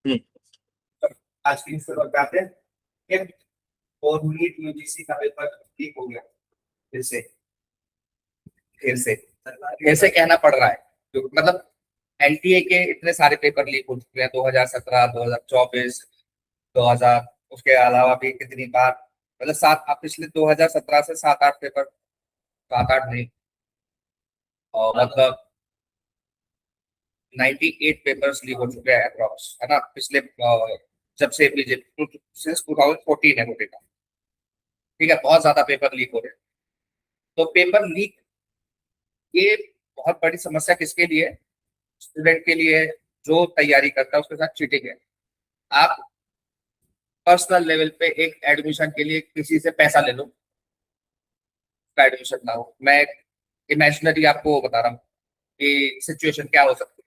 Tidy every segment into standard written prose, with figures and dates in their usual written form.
हम्म। आज की news paper पे आते हैं। ठीक है, और नीट यूजीसी का पेपर लीक हो गया फिर से ऐसे कहना पड़ रहा है मतलब एनटीए के इतने सारे पेपर लीक हो चुके हैं, 2017, 2024, 2000, उसके अलावा भी कितनी बार, मतलब सात, आप पिछले 2017 से सात आठ पेपर, सात आठ नहीं, और मतलब 98 पेपर्स लीक हो चुके हैं अप्रॉक्स, है ना, पिछले जब से बीजेपी सिंस 2014 है वो डेटा। ठीक है, बहुत ज्यादा पेपर लीक हो रहे हैं। तो पेपर लीक ये बहुत बड़ी समस्या किसके लिए है? स्टूडेंट के लिए, जो तैयारी करता है उसके साथ चीटिंग है। आप पर्सनल लेवल पे एक एडमिशन के लिए किसी से पैसा ले लो, उसका एडमिशन ना हो। मैं इमेजिनरी आपको बता रहा हूँ कि सिचुएशन क्या हो सकती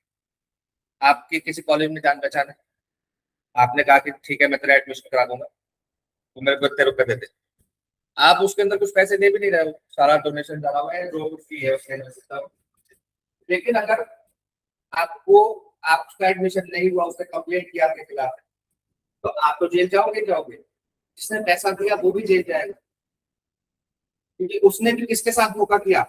है। आपकी किसी कॉलेज में जान पहचान है, आपने कहा कि ठीक है मैं तेरा एडमिशन करा दूंगा, तो मेरे को इतने रुपए दे दे। आप उसके अंदर कुछ पैसे दे भी नहीं रहे हो, सारा डोनेशन डाला हुआ है, जो कुछ फी है उसके अंदर से सब। लेकिन अगर आपको, आपका एडमिशन नहीं हुआ, उसने कंप्लेंट किया आपके खिलाफ, तो आप तो जेल जाओगे जाओगे, जिसने पैसा दिया वो भी जेल जाएगा, क्योंकि उसने भी किसके साथ धोखा किया?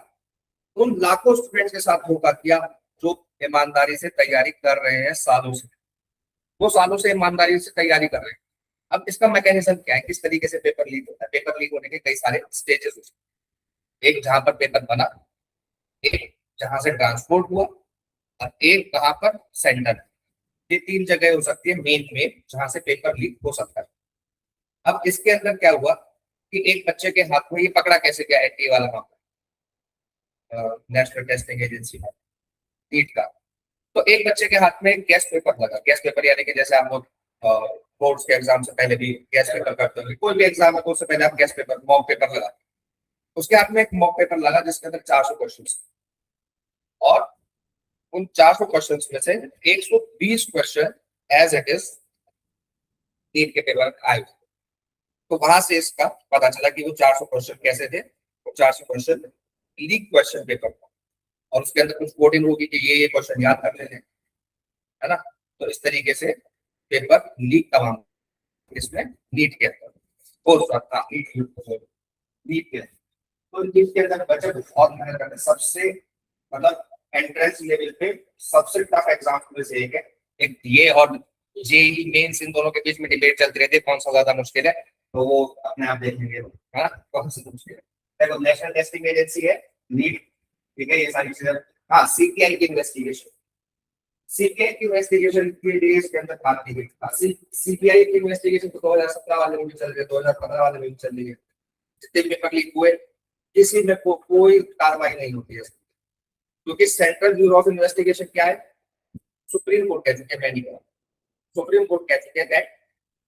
उन लाखों स्टूडेंट्स के साथ धोखा किया जो ईमानदारी से तैयारी कर रहे हैं सालों से। वो सालों से ईमानदारी से तैयारी कर रहे हैं। अब इसका मैकेनिज्म क्या है, किस तरीके से पेपर लीक होता है? पेपर लीक होने के कई सारे स्टेजेस होते हैं। एक जहां पर पेपर बना, एक जहां से ट्रांसपोर्ट हुआ, और एक कहां पर सेंडर। ये तीन जगह हो सकती है मेन मेन जहां से पेपर लीक हो सकता है। अब इसके अंदर क्या हुआ कि एक बच्चे के हाथ में, ये पकड़ा कैसे गया एनटीए वाला मामला, नेशनल टेस्टिंग एजेंसी का, नीट का। तो एक बच्चे के हाथ में गैस पेपर लगा। गैस पेपर यानी कि जैसे आप लोग बोर्ड्स के एग्जाम से पहले भी गैस पेपर करते हो, कोई भी एग्जाम है तो उससे पहले आप गैस पेपर, मॉक पेपर लगा। उसके हाथ में एक मॉक पेपर लगा जिसके अंदर 400 क्वेश्चन, और उन 400 क्वेश्चन में से 120 question as it is NEET के पेपर आए। तो वहां से इसका पता चला कि वो 400 क्वेश्चन कैसे थे। वो 400 क्वेश्चन लीक क्वेश्चन पेपर था, और उसके अंदर कुछ कोडिंग होगी कि ये क्वेश्चन याद कर लेने, है ना। तो इस तरीके से पेपर लीक का मामला इसमें नीट के अंदर हो सकता है। नीट के, तो नीट के अंदर बच्चे बहुत मेहनत करते हैं। सबसे मतलब एंट्रेंस लेवल पे सबसे टफ एग्जाम में से एक है। एक ये और जेई मेंस, इन दोनों के बीच में डिबेट चलती रहती है कौन सा ज्यादा मुश्किल है, तो वो अपने आप देख लेंगे, है ना, कौन सा मुश्किल है। देखो, नेशनल टेस्टिंग एजेंसी है नीट, ठीक है, ये सारी चीजें। हाँ, सीपीआई की इन्वेस्टिगेशन, सीपीआई की इन्वेस्टिगेशन के लिए इसके अंदर बात की गई। सीपीआई की इन्वेस्टिगेशन तो 2017 वाले में भी चल रही है, 2015 वाले में भी चल रही है। जितने पेपर लीक हुए किसी में कोई कार्रवाई नहीं होती है, क्योंकि सेंट्रल ब्यूरो ऑफ इन्वेस्टिगेशन क्या है? सुप्रीम कोर्ट कह चुके हैं, मैं नहीं कह रहा, सुप्रीम कोर्ट कह चुके हैं that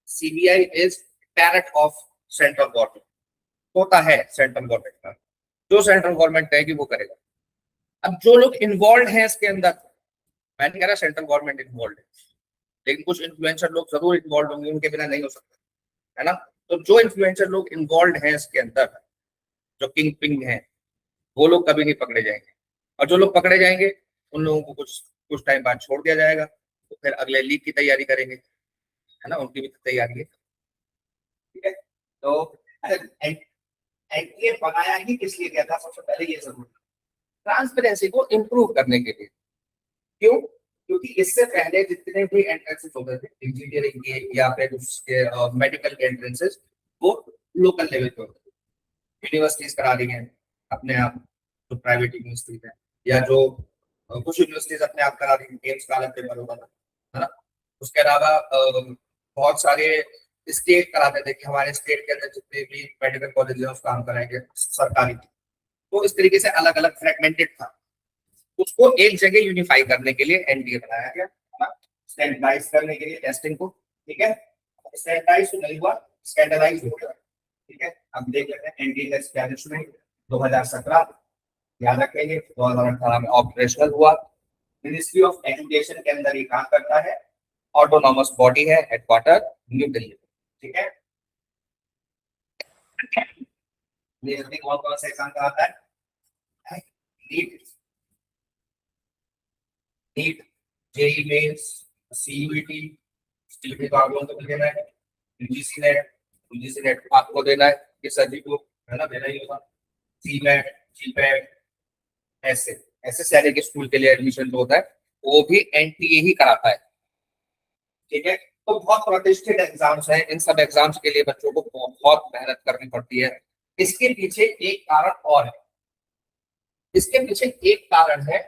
CBI is parrot of central government, होता है सेंट्रल गवर्नमेंट का, जो सेंट्रल गवर्नमेंट कहेगी वो करेगा। अब जो लोग इन्वॉल्व हैं इसके अंदर, मैं नहीं कह रहा सेंट्रल गवर्नमेंट इन्वॉल्व है, लेकिन कुछ इन्फ्लुएंसर लोग जरूर इन्वॉल्व होंगे, उनके बिना नहीं हो सकता, है ना। तो जो इन्फ्लुएंसर लोग इन्वॉल्व हैं इसके अंदर, जो किंग पिंग है, वो लोग कभी नहीं पकड़े जाएंगे। और जो लोग पकड़े जाएंगे उन लोगों को कुछ कुछ टाइम बाद छोड़ दिया जाएगा, तो फिर अगले लीग की तैयारी करेंगे, है ना, उनकी भी तैयारी है। ठीक है, तो एनटीए बनाया ही किस लिए गया था? सबसे पहले ये जरूर ट्रांसपेरेंसी को इम्प्रूव करने के लिए। क्यों? क्योंकि इससे पहले जितने भी एंट्रेंसेस होते थे इंजीनियरिंग के या फिर उसके मेडिकल के एंट्रेंसेस, वो लोकल लेवल पे होते थे। यूनिवर्सिटीज करा रही हैं अपने आप, जो प्राइवेट यूनिवर्सिटीज है, या जो कुछ यूनिवर्सिटीज अपने आप करा रही हैं, गेम्स का अलग पेपर होता था, है ना। उसके अलावा बहुत सारे स्टेट कराते थे कि हमारे स्टेट के अंदर जितने भी मेडिकल कॉलेज है उस काम कराएंगे सरकारी। तो इस तरीके से अलग अलग फ्रेगमेंटेड था, उसको एक जगह यूनिफाई करने के लिए एनडीए बनाया गया, स्टैंडर्डाइज करने के लिए टेस्टिंग को। ठीक है, स्टैंडर्डाइज तो नहीं हुआ, स्टैंडर्डाइज हो गया। ठीक है, अब देख लेते हैं एनडीए का एस्टैब्लिशमेंट 2017, याद रखेंगे 2018 में ऑपरेशनल हुआ। मिनिस्ट्री ऑफ एजुकेशन के अंदर ये काम करता है, ऑटोनॉमस बॉडी है, हेडक्वार्टर न्यू दिल्ली। ठीक है, कौन कौन सा एग्जाम कराता है? NEET, NEET, JEE mains, CUET, जीपी तो आप लोगों को देना है, यूजीसी नेट आपको देना है, ये सभी को है ना, देना ही होगा। सीमेट, जीपैट, ऐसे ऐसे सारे के स्कूल के लिए एडमिशन जो होता है वो भी एनटीए ही कराता है। ठीक है, तो बहुत प्रतिष्ठित एग्जाम्स हैं, इन सब एग्जाम्स के लिए बच्चों को बहुत मेहनत करनी पड़ती है। इसके पीछे एक कारण और है, इसके पीछे एक कारण है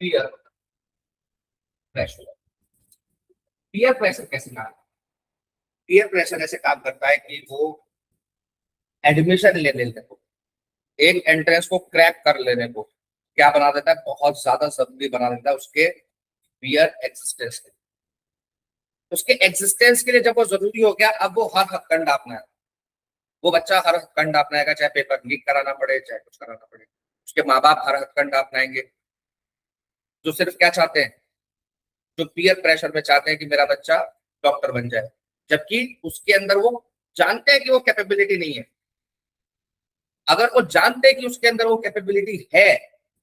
पीयर प्रेशर। पीयर प्रेशर कैसे काम, पीयर प्रेशर ऐसे काम करता है कि वो एडमिशन लेने को, एक एंट्रेंस को क्रैक कर लेने को क्या बना देता है, बहुत ज्यादा जरूरी बना देता है उसके पीयर एग्जिस्टेंस के। उसके एग्जिस्टेंस के लिए जब वो जरूरी हो गया, अब वो हर हथकंडा अपनाएगा, वो बच्चा हर हथकंडा अपनाएगा, चाहे पेपर लीक कराना पड़े चाहे कुछ कराना पड़े। उसके माँ बाप हर हथकंडा अपनाएंगे, जो सिर्फ क्या चाहते हैं, जो पीयर प्रेशर में चाहते हैं कि मेरा बच्चा डॉक्टर बन जाए, जबकि उसके अंदर वो जानते हैं कि वो कैपेबिलिटी नहीं है। अगर वो जानते हैं कि उसके अंदर वो कैपेबिलिटी है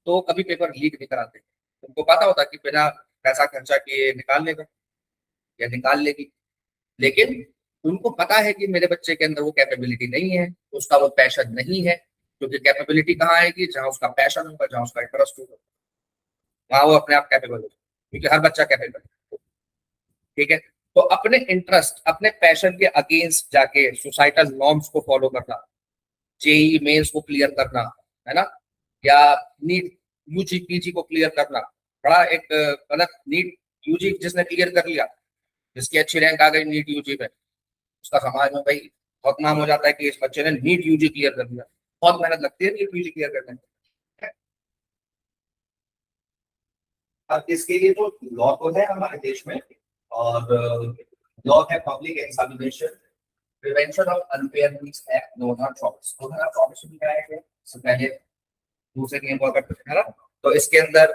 तो कभी पेपर लीक नहीं कराते। उनको पता होता कि बिना पैसा खर्चा किए निकाल लेगा या निकाल लेगी, लेकिन उनको पता है कि मेरे बच्चे के अंदर वो कैपेबिलिटी नहीं है, उसका वो पैशन नहीं है, क्योंकि कैपेबिलिटी कहाँ आएगी, जहां उसका पैशन होगा, जहां उसका इंटरेस्ट होगा, वहां वो अपने आप कैपेबल होगा, क्योंकि हर बच्चा कैपेबल है। ठीक है, तो अपने इंटरेस्ट, अपने पैशन के अगेंस्ट जाके सोसाइटल नॉर्म्स को फॉलो करना, जेई मेंस को क्लियर करना, है ना, या नीट यूजी पीजी को क्लियर करना, बड़ा एक मतलब नीट यूजी जिसने क्लियर कर लिया, जिसकी अच्छी रैंक आ गई नीट यूजी में, उसका समाज में भाई बहुत नाम हो जाता है कि इस बच्चे ने नीट यूजी क्लियर कर दिया। बहुत मेहनत लगती है नीट यूजी क्लियर करने में। अब इसके लिए तो लॉ तो है हमारे देश में, और लॉ है public examination prevention of unfair means act 2024, 2024 में क्या है, इससे पहले दूसरे नियम हुआ करते थे, है ना। तो इसके अंदर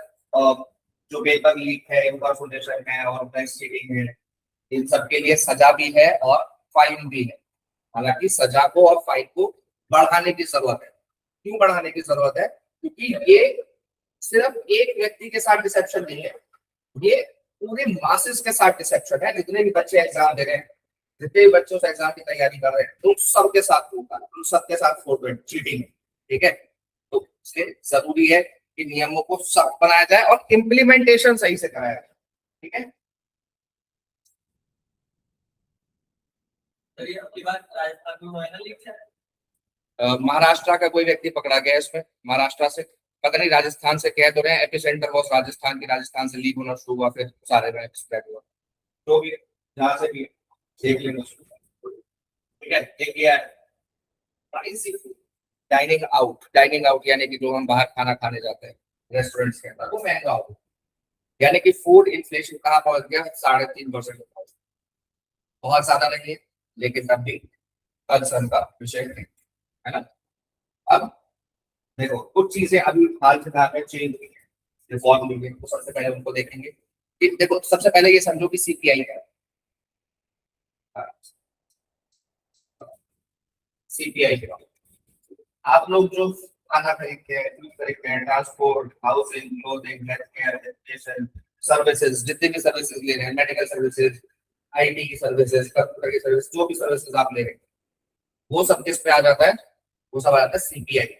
जो पेपर लीक है, इंफॉर्मेशन है और चीटिंग है, इन सब के लिए सजा भी है और फाइन भी है। हालांकि सजा को और फाइन को बढ़ाने की जरूरत है। क्यों बढ़ाने की जरूरत है, क्योंकि ये सिर्फ एक व्यक्ति के साथ डिसेप्शन नहीं है, ये पूरे मासेस के साथ डिसेप्शन है। जितने भी बच्चे एग्जाम दे रहे हैं, जितने भी बच्चों से एग्जाम की तैयारी कर रहे हैं, तो सबके साथ होगा, उन सबके साथ चीटिंग है। ठीक है, तो इसलिए जरूरी है कि नियमों को सख्त बनाया जाए और इम्प्लीमेंटेशन सही से कराया जाए। ठीक है, महाराष्ट्र का कोई व्यक्ति पकड़ा गया इसमें, महाराष्ट्र से, पता नहीं राजस्थान से कह तो रहे हैं, एपिसेंटर वॉज राजस्थान की, राजस्थान से लीक होना शुरू हुआ, फिर सारे में स्प्रेड हुआ। तो भी जहाँ से भी देख लेना। ठीक है, एक ये है डाइनिंग आउट यानी कि जो हम बाहर खाना खाने जाते हैं रेस्टोरेंट्स के अंदर, वो महंगा हो, यानी कि फूड इन्फ्लेशन कहाँ पहुंच गया, 3.5%। बहुत ज्यादा नहीं है, लेकिन तब भी कंसर्न का विषय है ना। अब देखो कुछ चीजें अभी हाल फिलहाल में चेंज हुई है, रिफॉर्म हुई है, तो सबसे पहले उनको देखेंगे कि देखो सबसे पहले ये समझो कि सीपीआई है, सीपीआई के आप लोग जो खाना खरीदते हैं, यूज खरीदते हैं, transport, housing, clothing, health care, education services, जितनी भी सर्विसेज ले रहे हैं, मेडिकल सर्विसेज, आईटी की सर्विसेज, कंप्यूटर की सर्विस, जो भी सर्विसेज आप ले रहे हैं, वो सब किस पे आ जाता है, वो सब आ जाता है सीपीआई।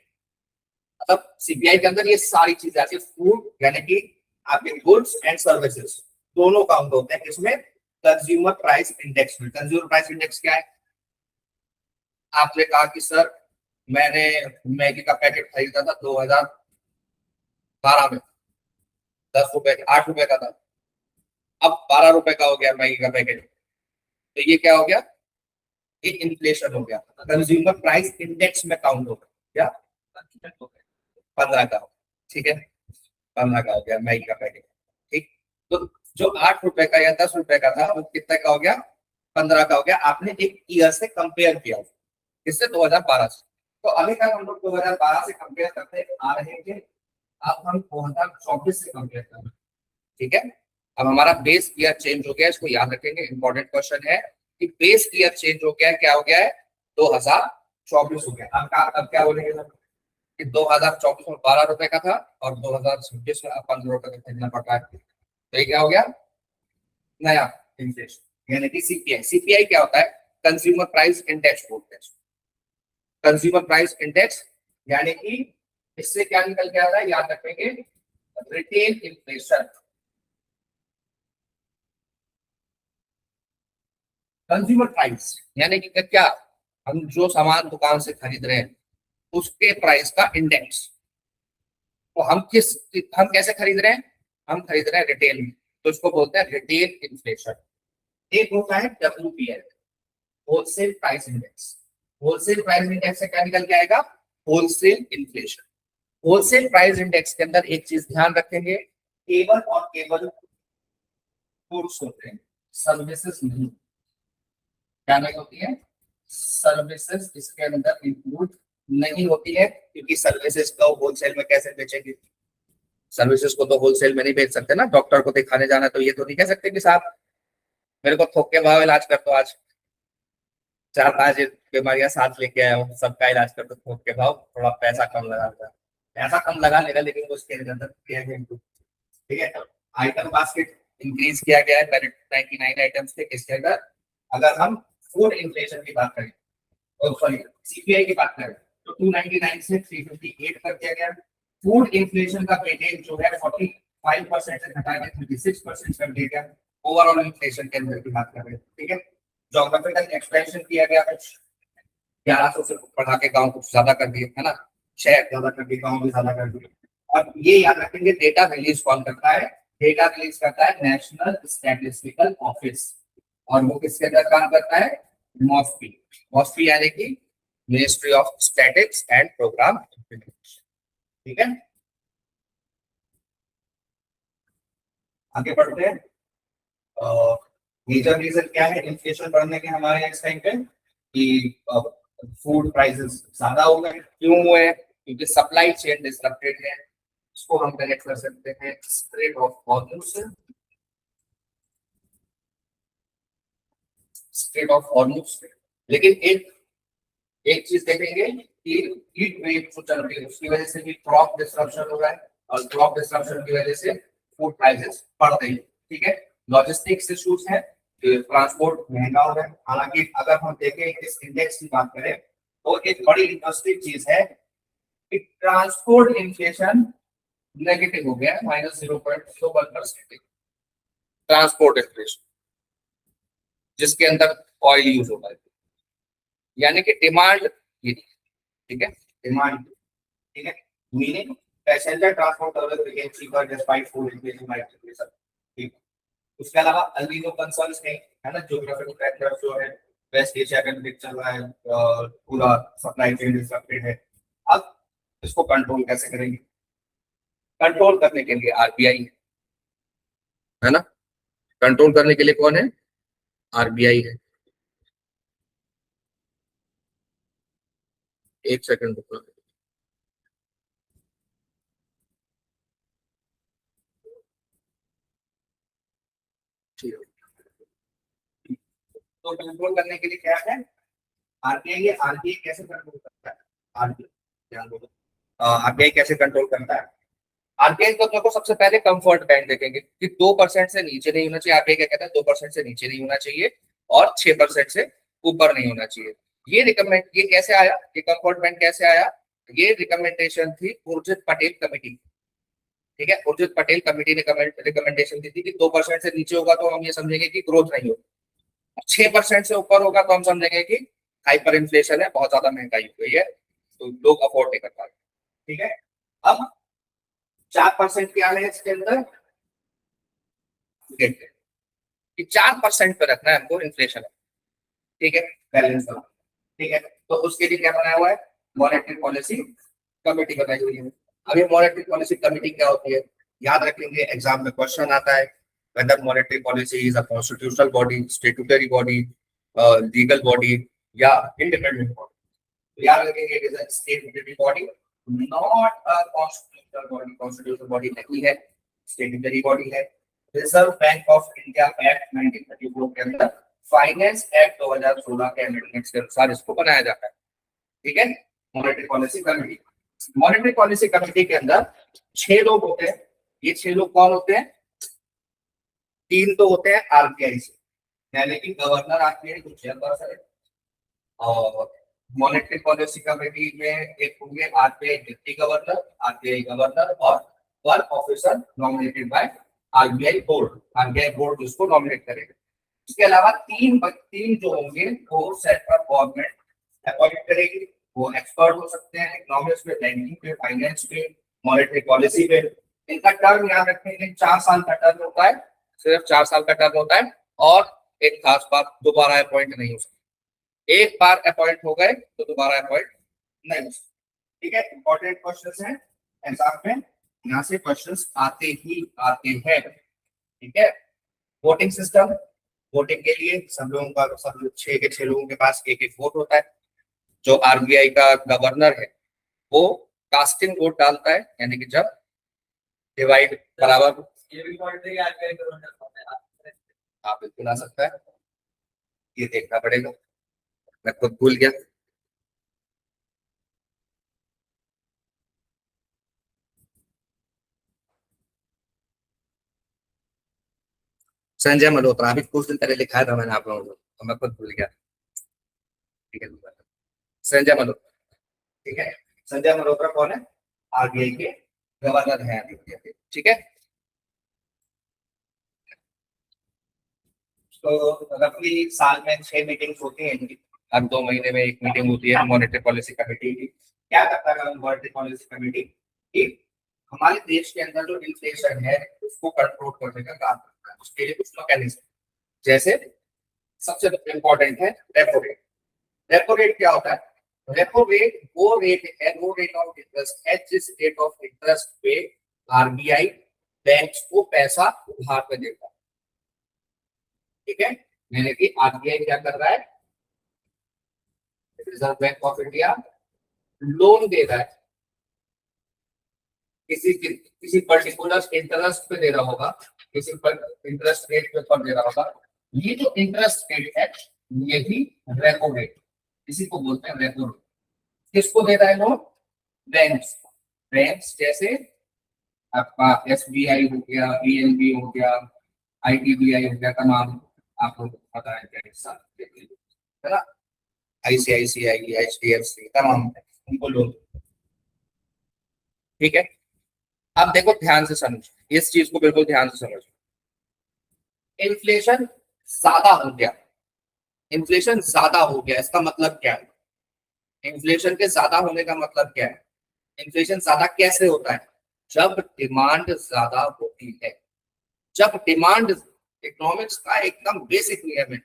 मतलब सीपीआई के अंदर ये सारी चीजें आती है, फूड यानी कि आपके गुड्स एंड सर्विसेज दोनों काउंट होते हैं इसमें कंज्यूमर प्राइस इंडेक्स में। कंज्यूमर प्राइस इंडेक्स क्या है, आपने कहा कि सर मैंने मैगी का पैकेट खरीदा था 2012 में, 10 रुपए 8 रुपए का था, अब 12 रुपए का हो गया मैगी का पैकेट, तो ये क्या हो गया, ये इन्फ्लेशन हो गया, कंज्यूमर प्राइस इंडेक्स में काउंट हो गया, क्या 15 का हो, ठीक है, 15 का हो गया मैगी का पैकेट। ठीक, तो जो 8 रुपए का या 10 रुपए का था वो कितने का हो गया, 15 का हो गया। आपने एक ईयर से कंपेयर किया, किससे, 2012 से। तो अभी तक हम लोग 2012 से कंपेयर करते आ रहे हैं, अब हम 2024 से कंपेयर कर रहे हैं। ठीक है, अब हमारा बेस ईयर चेंज हो गया, इसको याद रखेंगे, इंपॉर्टेंट क्वेश्चन है कि बेस ईयर चेंज हो गया है, क्या हो गया है, 2024 हो गया। अब क्या बोलेंगे कि 2024 में 12 रुपए का था और 2026 में अब 15 रुपए का खरीदना पड़ रहा है, तो ये क्या हो गया, नया इन्फ्लेशन यानी कि सीपीआई। सीपीआई क्या होता है? कंज्यूमर प्राइस इंडेक्स बोलते हैं। कंज्यूमर प्राइस इंडेक्स यानी कि इससे क्या निकल के आता है, याद रखेंगे, रिटेल इन्फ्लेशन। कंज्यूमर प्राइस यानी कि क्या, हम जो सामान दुकान से खरीद रहे हैं उसके प्राइस का इंडेक्स। तो हम कैसे खरीद रहे हैं? हम खरीद रहे हैं रिटेल में, तो इसको बोलते हैं रिटेल इन्फ्लेशन। एक होता है WPI, wholesale price index. Wholesale price index से क्या निकल के आएगा? Wholesale inflation. Wholesale price index के अंदर एक चीज ध्यान रखेंगे, केवल और केवल गुड्स होते हैं, सर्विसेज नहीं। क्या नहीं होती है? सर्विसेज इसके अंदर इंक्लूड नहीं होती है, क्योंकि सर्विसेज को होलसेल में कैसे बेचेंगे? सर्विसेज को तो होलसेल में नहीं बेच सकते ना। डॉक्टर को दिखाने जाना तो ये तो नहीं कह सकते कि साहब मेरे को थोक के भाव इलाज कर दो, आज 4-5 बीमारियां साथ लेके आया हूँ, सबका इलाज कर दो थोक के भाव, थोड़ा पैसा कम लगा देगा। पैसा कम लगा लेगा लेकिन उसके अंदर ठीक है। आइटम बास्केट इंक्रीज किया गया है, पहले 99 आइटम्स थे, इसके अंदर अगर हम फूड इन्फ्लेशन की बात करें, सॉरी सीपीआई की बात करें, तो 299 से 358 कर दिया गया। फूड इन्फ्लेशन का वेटेज जो है 45% से घटा के 36% कर दिया गया। ओवरऑल इन्फ्लेशन के अंदर की बात कर रहे हैं, ठीक है। ज्योग्राफिकल एक्सपेंशन किया गया, कुछ 1100 से बढ़ा के गांव कुछ ज्यादा कर दिए, है ना, शहर ज्यादा कर दिए, गांव भी ज्यादा कर दिए। और ये याद रखेंगे, डेटा रिलीज कौन करता है? डेटा रिलीज करता है नेशनल स्टैटिस्टिकल ऑफिस, और वो किसके अंदर काम करता है? मॉस्फी। मॉस्फी यानी कि ministry of statics and programme implementation, ठीक है। आगे बढ़ते हैं। मेजर रीजन क्या है इन्फ्लेशन बढ़ने के हमारे इस टाइम पे? कि फूड प्राइसेस ज्यादा हो गए। क्यों हुए? क्योंकि सप्लाई चेन डिसरप्टेड है। इसको हम कनेक्ट कर सकते हैं स्ट्रेट ऑफ हॉर्मुज से। स्ट्रेट ऑफ हॉर्मुज से। लेकिन एक चीज देखेंगे कि हीट वेव जो चल रही है उसकी वजह से भी क्रॉप डिसरप्शन हो रहा है, और क्रॉप डिसरप्शन की वजह से फूड प्राइसेस बढ़ रही है, ठीक है। लॉजिस्टिक्स इश्यूज है, ट्रांसपोर्ट महंगा हो रहा है। हालांकि अगर हम देखें इस इंडेक्स की बात करें तो एक बड़ी इंटरेस्टिंग चीज है कि ट्रांसपोर्ट इन्फ्लेशन नेगेटिव हो गया है, -0.01%। ट्रांसपोर्ट इन्फ्लेशन जिसके अंदर ऑयल यूज होता है, यानी कि डिमांड, ठीक है, डिमांड, ठीक है, meaning passenger transport service became cheaper despite food inflation, ठीक। उसके अलावा अल्निनो कंसर्न्स है ना, ज्योग्राफिकल फैक्टर्स जो है, वेस्ट एशिया का भी चल रहा है, पूरा सप्लाई चेन डिसरप्टेड है। अब इसको कंट्रोल कैसे करेंगे? कंट्रोल करने के लिए आरबीआई है ना, कंट्रोल करने के लिए कौन है? आरबीआई है। एक सेकंड रुको। ठीक है, तो कंट्रोल करने के लिए क्या है? आरबीआई है। आरबीआई कैसे कंट्रोल करता है? आरबीआई ध्यान दो, आरबीआई कैसे कंट्रोल करता है? आरबीआई को देखो, सबसे पहले कंफर्ट बैंड देखेंगे कि 2% से नीचे नहीं होना चाहिए। आरबीआई क्या कहता है? 2% से नीचे नहीं होना चाहिए और 6% से ऊपर नहीं होना चाहिए। ये कैसे आया? ये कंफर्ट बैंड कैसे आया? ये रिकमेंडेशन थी उर्जित पटेल कमेटी, ठीक है। उर्जित पटेल कमेटी ने रिकमेंडेशन दी थी कि 2% से नीचे होगा तो हम ये समझेंगे कि ग्रोथ नहीं होगी, 6% से ऊपर होगा तो हम समझेंगे कि हाइपर इन्फ्लेशन है, बहुत ज्यादा महंगाई हो गई है, तो लोग अफोर्ड नहीं कर पा रहे, ठीक है। अब 4% क्या है इसके अंदर? देखते हैं कि 4% पे रखना है हमको इन्फ्लेशन, ठीक है, बैलेंस का, ठीक है। तो उसके लिए क्या बनाया हुआ है? मॉनेटरी पॉलिसी कमेटी बनाई हुई है। अब ये मॉनेटरी पॉलिसी कमेटी क्या होती है? याद रखेंगे, एग्जाम में क्वेश्चन आता है, whether monetary policy is a constitutional body, statutory body, legal body या इंडिपेंडेंट बॉडी। याद रखेंगे it is a statutory body, not a constitutional body. Constitutional body नहीं है, स्टैट्यूटरी बॉडी है। Reserve Bank of India Act 1934 के अंदर finance act 2016 के amendments के अनुसार इसको बनाया जाता है, ठीक है। Monetary policy committee. Monetary policy committee के अंदर 6 लोग होते हैं। ये 6 लोग कौन होते हैं? तीन तो होते हैं आरबीआई से, यानी कि गवर्नर आरबीआई जो चेयरपर्सन है, और मॉनेटरी पॉलिसी कमेटी में एक होंगे RBI deputy governor, RBI governor, और one officer nominated by RBI board जिसको नॉमिनेट करेगा। इसके अलावा तीन जो होंगे वो सेंट्रल गवर्नमेंट अपॉइंट करेगी। वो एक्सपर्ट हो सकते हैं इकोनॉमिक्स में, बैंकिंग पे, फाइनेंस पे, मॉनेटरी पॉलिसी पे। इनका टर्म याद रखेंगे, 4 साल का टर्म होता है, सिर्फ 4 साल का टर्म होता है। और एक खास बात, दोबारा अपॉइंट नहीं हो सकते, एक बार अपॉइंट हो गए तो दोबारा अपॉइंट नहीं हो सकते। ठीक है, इंपॉर्टेंट क्वेश्चन है एग्जाम में, यहाँ से क्वेश्चंस आते ही आते हैं। ठीक है, वोटिंग सिस्टम, वोटिंग के लिए सब लोगों का, सब 6 लोगों के पास एक एक वोट होता है। जो आरबीआई का गवर्नर है वो कास्टिंग वोट डालता है, यानी कि जब डिवाइड बराबर, आप बिल्कुल आ सकता है, ये देखना पड़ेगा, मैं खुद भूल गया। संजय मल्होत्रा, अभी कुछ दिन पहले लिखा था मैंने आप लोगों को, तो मैं खुद भूल गया। ठीक है, संजय मल्होत्रा। ठीक है, संजय मल्होत्रा कौन है? आरबीआई के गवर्नर है। ठीक है, तो रफली साल में 6 मीटिंग्स होती हैं इनकी। हर 2 महीने में एक मीटिंग होती है मॉनेटरी पॉलिसी कमेटी की। क्या करता है मॉनेटरी पॉलिसी कमेटी? कि हमारे देश के अंदर जो इन्फ्लेशन है उसको कंट्रोल करने का काम करता है। उसके लिए कुछ मैकेनिज्म, जैसे सबसे इम्पोर्टेंट है रेपो रेट। रेपो रेट क्या होता है? रेपो रेट वो रेट है, वो रेट ऑफ इंटरेस्ट है जिस रेट ऑफ इंटरेस्ट पे आरबीआई बैंक्स को पैसा उधार पे देता है। ठीक है, यानी कि आरबीआई क्या कर रहा है? Reserve Bank of India loan दे रहा है, किसी पर्टिकुलर इंटरेस्ट पे दे रहा होगा, किसी इंटरेस्ट रेट पे दे रहा होगा। ये जो इंटरेस्ट रेट है यही रेपो रेट, इसी को बोलते हैं रेपो रेट। किसको दे रहा है लोन? बैंक्स। बैंक्स जैसे आपका एसबीआई हो गया, पीएनबी हो गया, आईटीबीआई हो गया, तमाम आपको पता है ना, आईसीआईसीआई, एचडीएफसी, तमाम उनको लोन। ठीक है, अब देखो ध्यान से समझो, इस चीज को बिल्कुल ध्यान से समझो। इन्फ्लेशन ज्यादा हो गया, इन्फ्लेशन ज्यादा हो गया, इसका मतलब क्या है? इन्फ्लेशन के ज्यादा होने का मतलब क्या है? इन्फ्लेशन ज्यादा कैसे होता है? जब डिमांड ज्यादा होती है। जब डिमांड, इकोनॉमिक्स का एकदम बेसिक नियम है,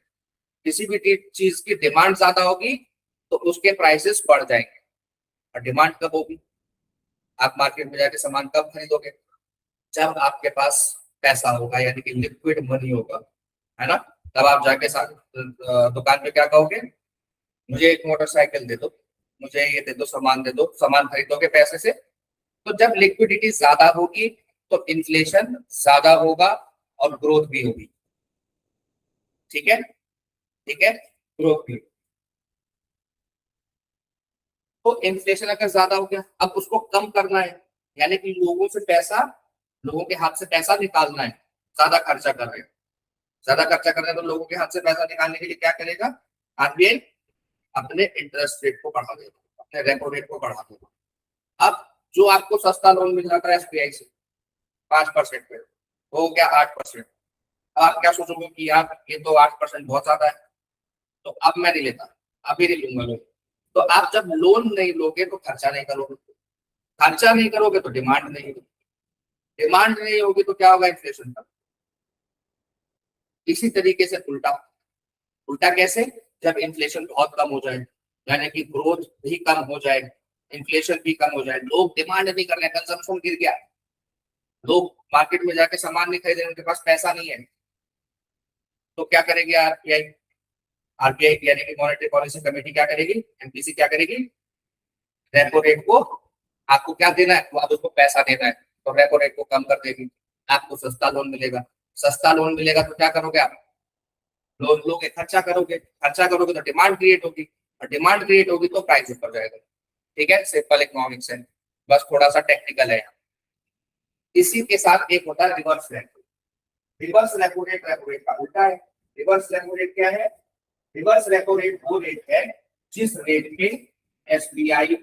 किसी भी चीज की डिमांड ज्यादा होगी तो उसके प्राइसेस बढ़ जाएंगे। और डिमांड कब होगी? आप मार्केट में जाके सामान कब खरीदोगे? जब आपके पास पैसा होगा, यानी कि लिक्विड मनी होगा, है ना। तब आप जाके दुकान पे क्या कहोगे? मुझे एक मोटरसाइकिल दे दो, मुझे ये दे दो, सामान दे दो, सामान खरीदोगे पैसे से। तो जब लिक्विडिटी ज्यादा होगी तो इन्फ्लेशन ज्यादा होगा और ग्रोथ भी होगी। ठीक है, ठीक है, ग्रोथ भी। तो इन्फ्लेशन अगर ज्यादा हो गया, अब उसको कम करना है, यानी कि लोगों से पैसा, लोगों के हाथ से पैसा निकालना है। ज्यादा खर्चा कर रहे हैं, ज्यादा खर्चा कर रहे हैं, तो लोगों के हाथ से पैसा निकालने के लिए क्या करेगा? आरबीआई अपने इंटरेस्ट रेट को बढ़ा देगा, अपने रेपो रेट को बढ़ा देगा। अब जो आपको सस्ता लोन मिल जाता है एसबीआई से 5% पे, वो क्या 8%। आप क्या सोचोगे कि यार ये तो 8% बहुत ज्यादा है, तो अब मैं नहीं लेता, अभी नहीं लूंगा लोन। तो आप जब लोन नहीं लोगे तो खर्चा नहीं करोगे, खर्चा नहीं करोगे तो डिमांड नहीं होगी, डिमांड नहीं होगी तो क्या होगा? इन्फ्लेशन का। इसी तरीके से उल्टा, उल्टा कैसे? जब इन्फ्लेशन बहुत कम हो जाए, यानी कि ग्रोथ भी कम हो जाए, इन्फ्लेशन भी कम हो जाए, लोग डिमांड नहीं कर रहे, कंजम्पशन गिर गया, लोग मार्केट में जाके सामान नहीं खरीद रहे, उनके पास पैसा नहीं है, तो क्या करेगी आरबीआई? आरबीआई यानी कि मॉनेटरी पॉलिसी कमेटी क्या करेगी? एमपीसी क्या करेगी? रेपो रेट को, आपको क्या देना है? तो आप उसको पैसा देना है, तो रेपो रेट को कम कर देगी, आपको सस्ता लोन मिलेगा। सस्ता लोन मिलेगा तो क्या करोगे आप? लोन लोगे, खर्चा करोगे, खर्चा करोगे तो डिमांड क्रिएट होगी, और डिमांड क्रिएट होगी तो प्राइस ऊपर जाएगा। ठीक है, सिंपल इकोनॉमिक्स है, बस थोड़ा सा टेक्निकल है। इसी के साथ एक होता है reverse repo. Reverse repo rate का उल्टा है। रिवर्स रेपो रेट क्या है? रिवर्स रेपो रेट वो रेट है जिस रेट पे एसबीआई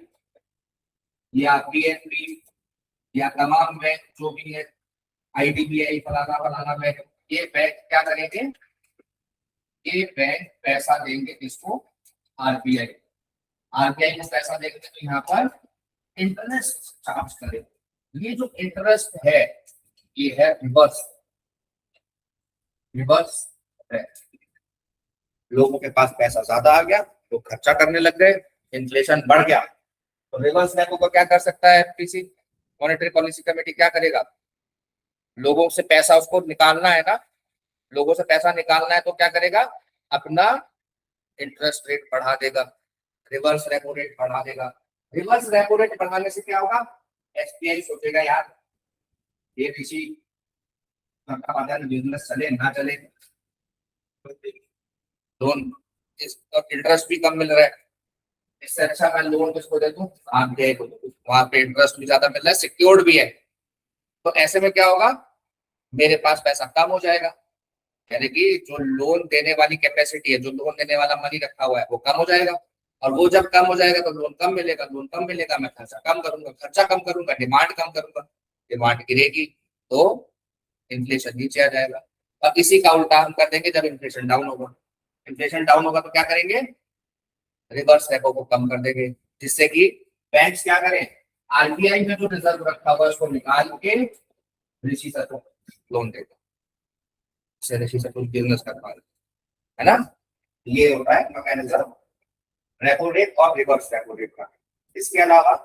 या पीएनबी या तमाम बैंक जो भी है, आईडीबीआई फलाना फलाना बैंक, ये बैंक क्या करेंगे? ये बैंक पैसा देंगे किसको? आरबीआई। आरबीआई को पैसा देंगे तो यहाँ पर इंटरेस्ट चार्ज करेंगे। ये जो इंटरेस्ट है ये है रिवर्स रिवर्स है। लोगों के पास पैसा ज्यादा आ गया, लोग खर्चा करने लग गए, इन्फ्लेशन बढ़ गया, तो रिवर्स रेपो को क्या कर सकता है? एफपीसी, मॉनेटरी पॉलिसी कमेटी क्या करेगा? लोगों से पैसा उसको निकालना है ना, लोगों से पैसा निकालना है तो क्या करेगा? अपना इंटरेस्ट रेट बढ़ा देगा, रिवर्स रेपो रेट बढ़ा देगा। रिवर्स रेपो रेट बढ़ाने से क्या होगा? एसबीआई सोचेगा यार ये किसी बिजनेस चले ना चले, लोन इंटरेस्ट भी कम मिल रहा है, इससे अच्छा मैं लोन किसको दे दूं? आरबीआई को। वहां पे इंटरेस्ट भी ज्यादा मिल रहा है, सिक्योर्ड भी है। तो ऐसे में क्या होगा? मेरे पास पैसा कम हो जाएगा, यानी कि जो लोन देने वाली कैपेसिटी है, जो लोन देने वाला मनी रखा हुआ है वो कम हो जाएगा, और वो जब कम हो जाएगा तो लोन कम मिलेगा, लोन कम मिलेगा, मैं खर्चा कम करूंगा, खर्चा कम करूंगा, डिमांड कम करूंगा, डिमांड गिरेगी तो इन्फ्लेशन नीचे आ जाएगा। अब इसी का उल्टा हम कर देंगे जब इन्फ्लेशन डाउन होगा। इन्फ्लेशन डाउन होगा तो क्या करेंगे? रिवर्स रेपो को कम कर देंगे, जिससे कि बैंक्स क्या करें? आरबीआई में जो रिजर्व रखा हुआ है उसको निकाल के ऋषि सर को लोन देगा, ऋषि सर कुछ बिजनेस कर पा रहे, है ना? ये होता है मैकेनिज्म रेपो रेट और रिवर्स रेपो रेट का। इसके अलावा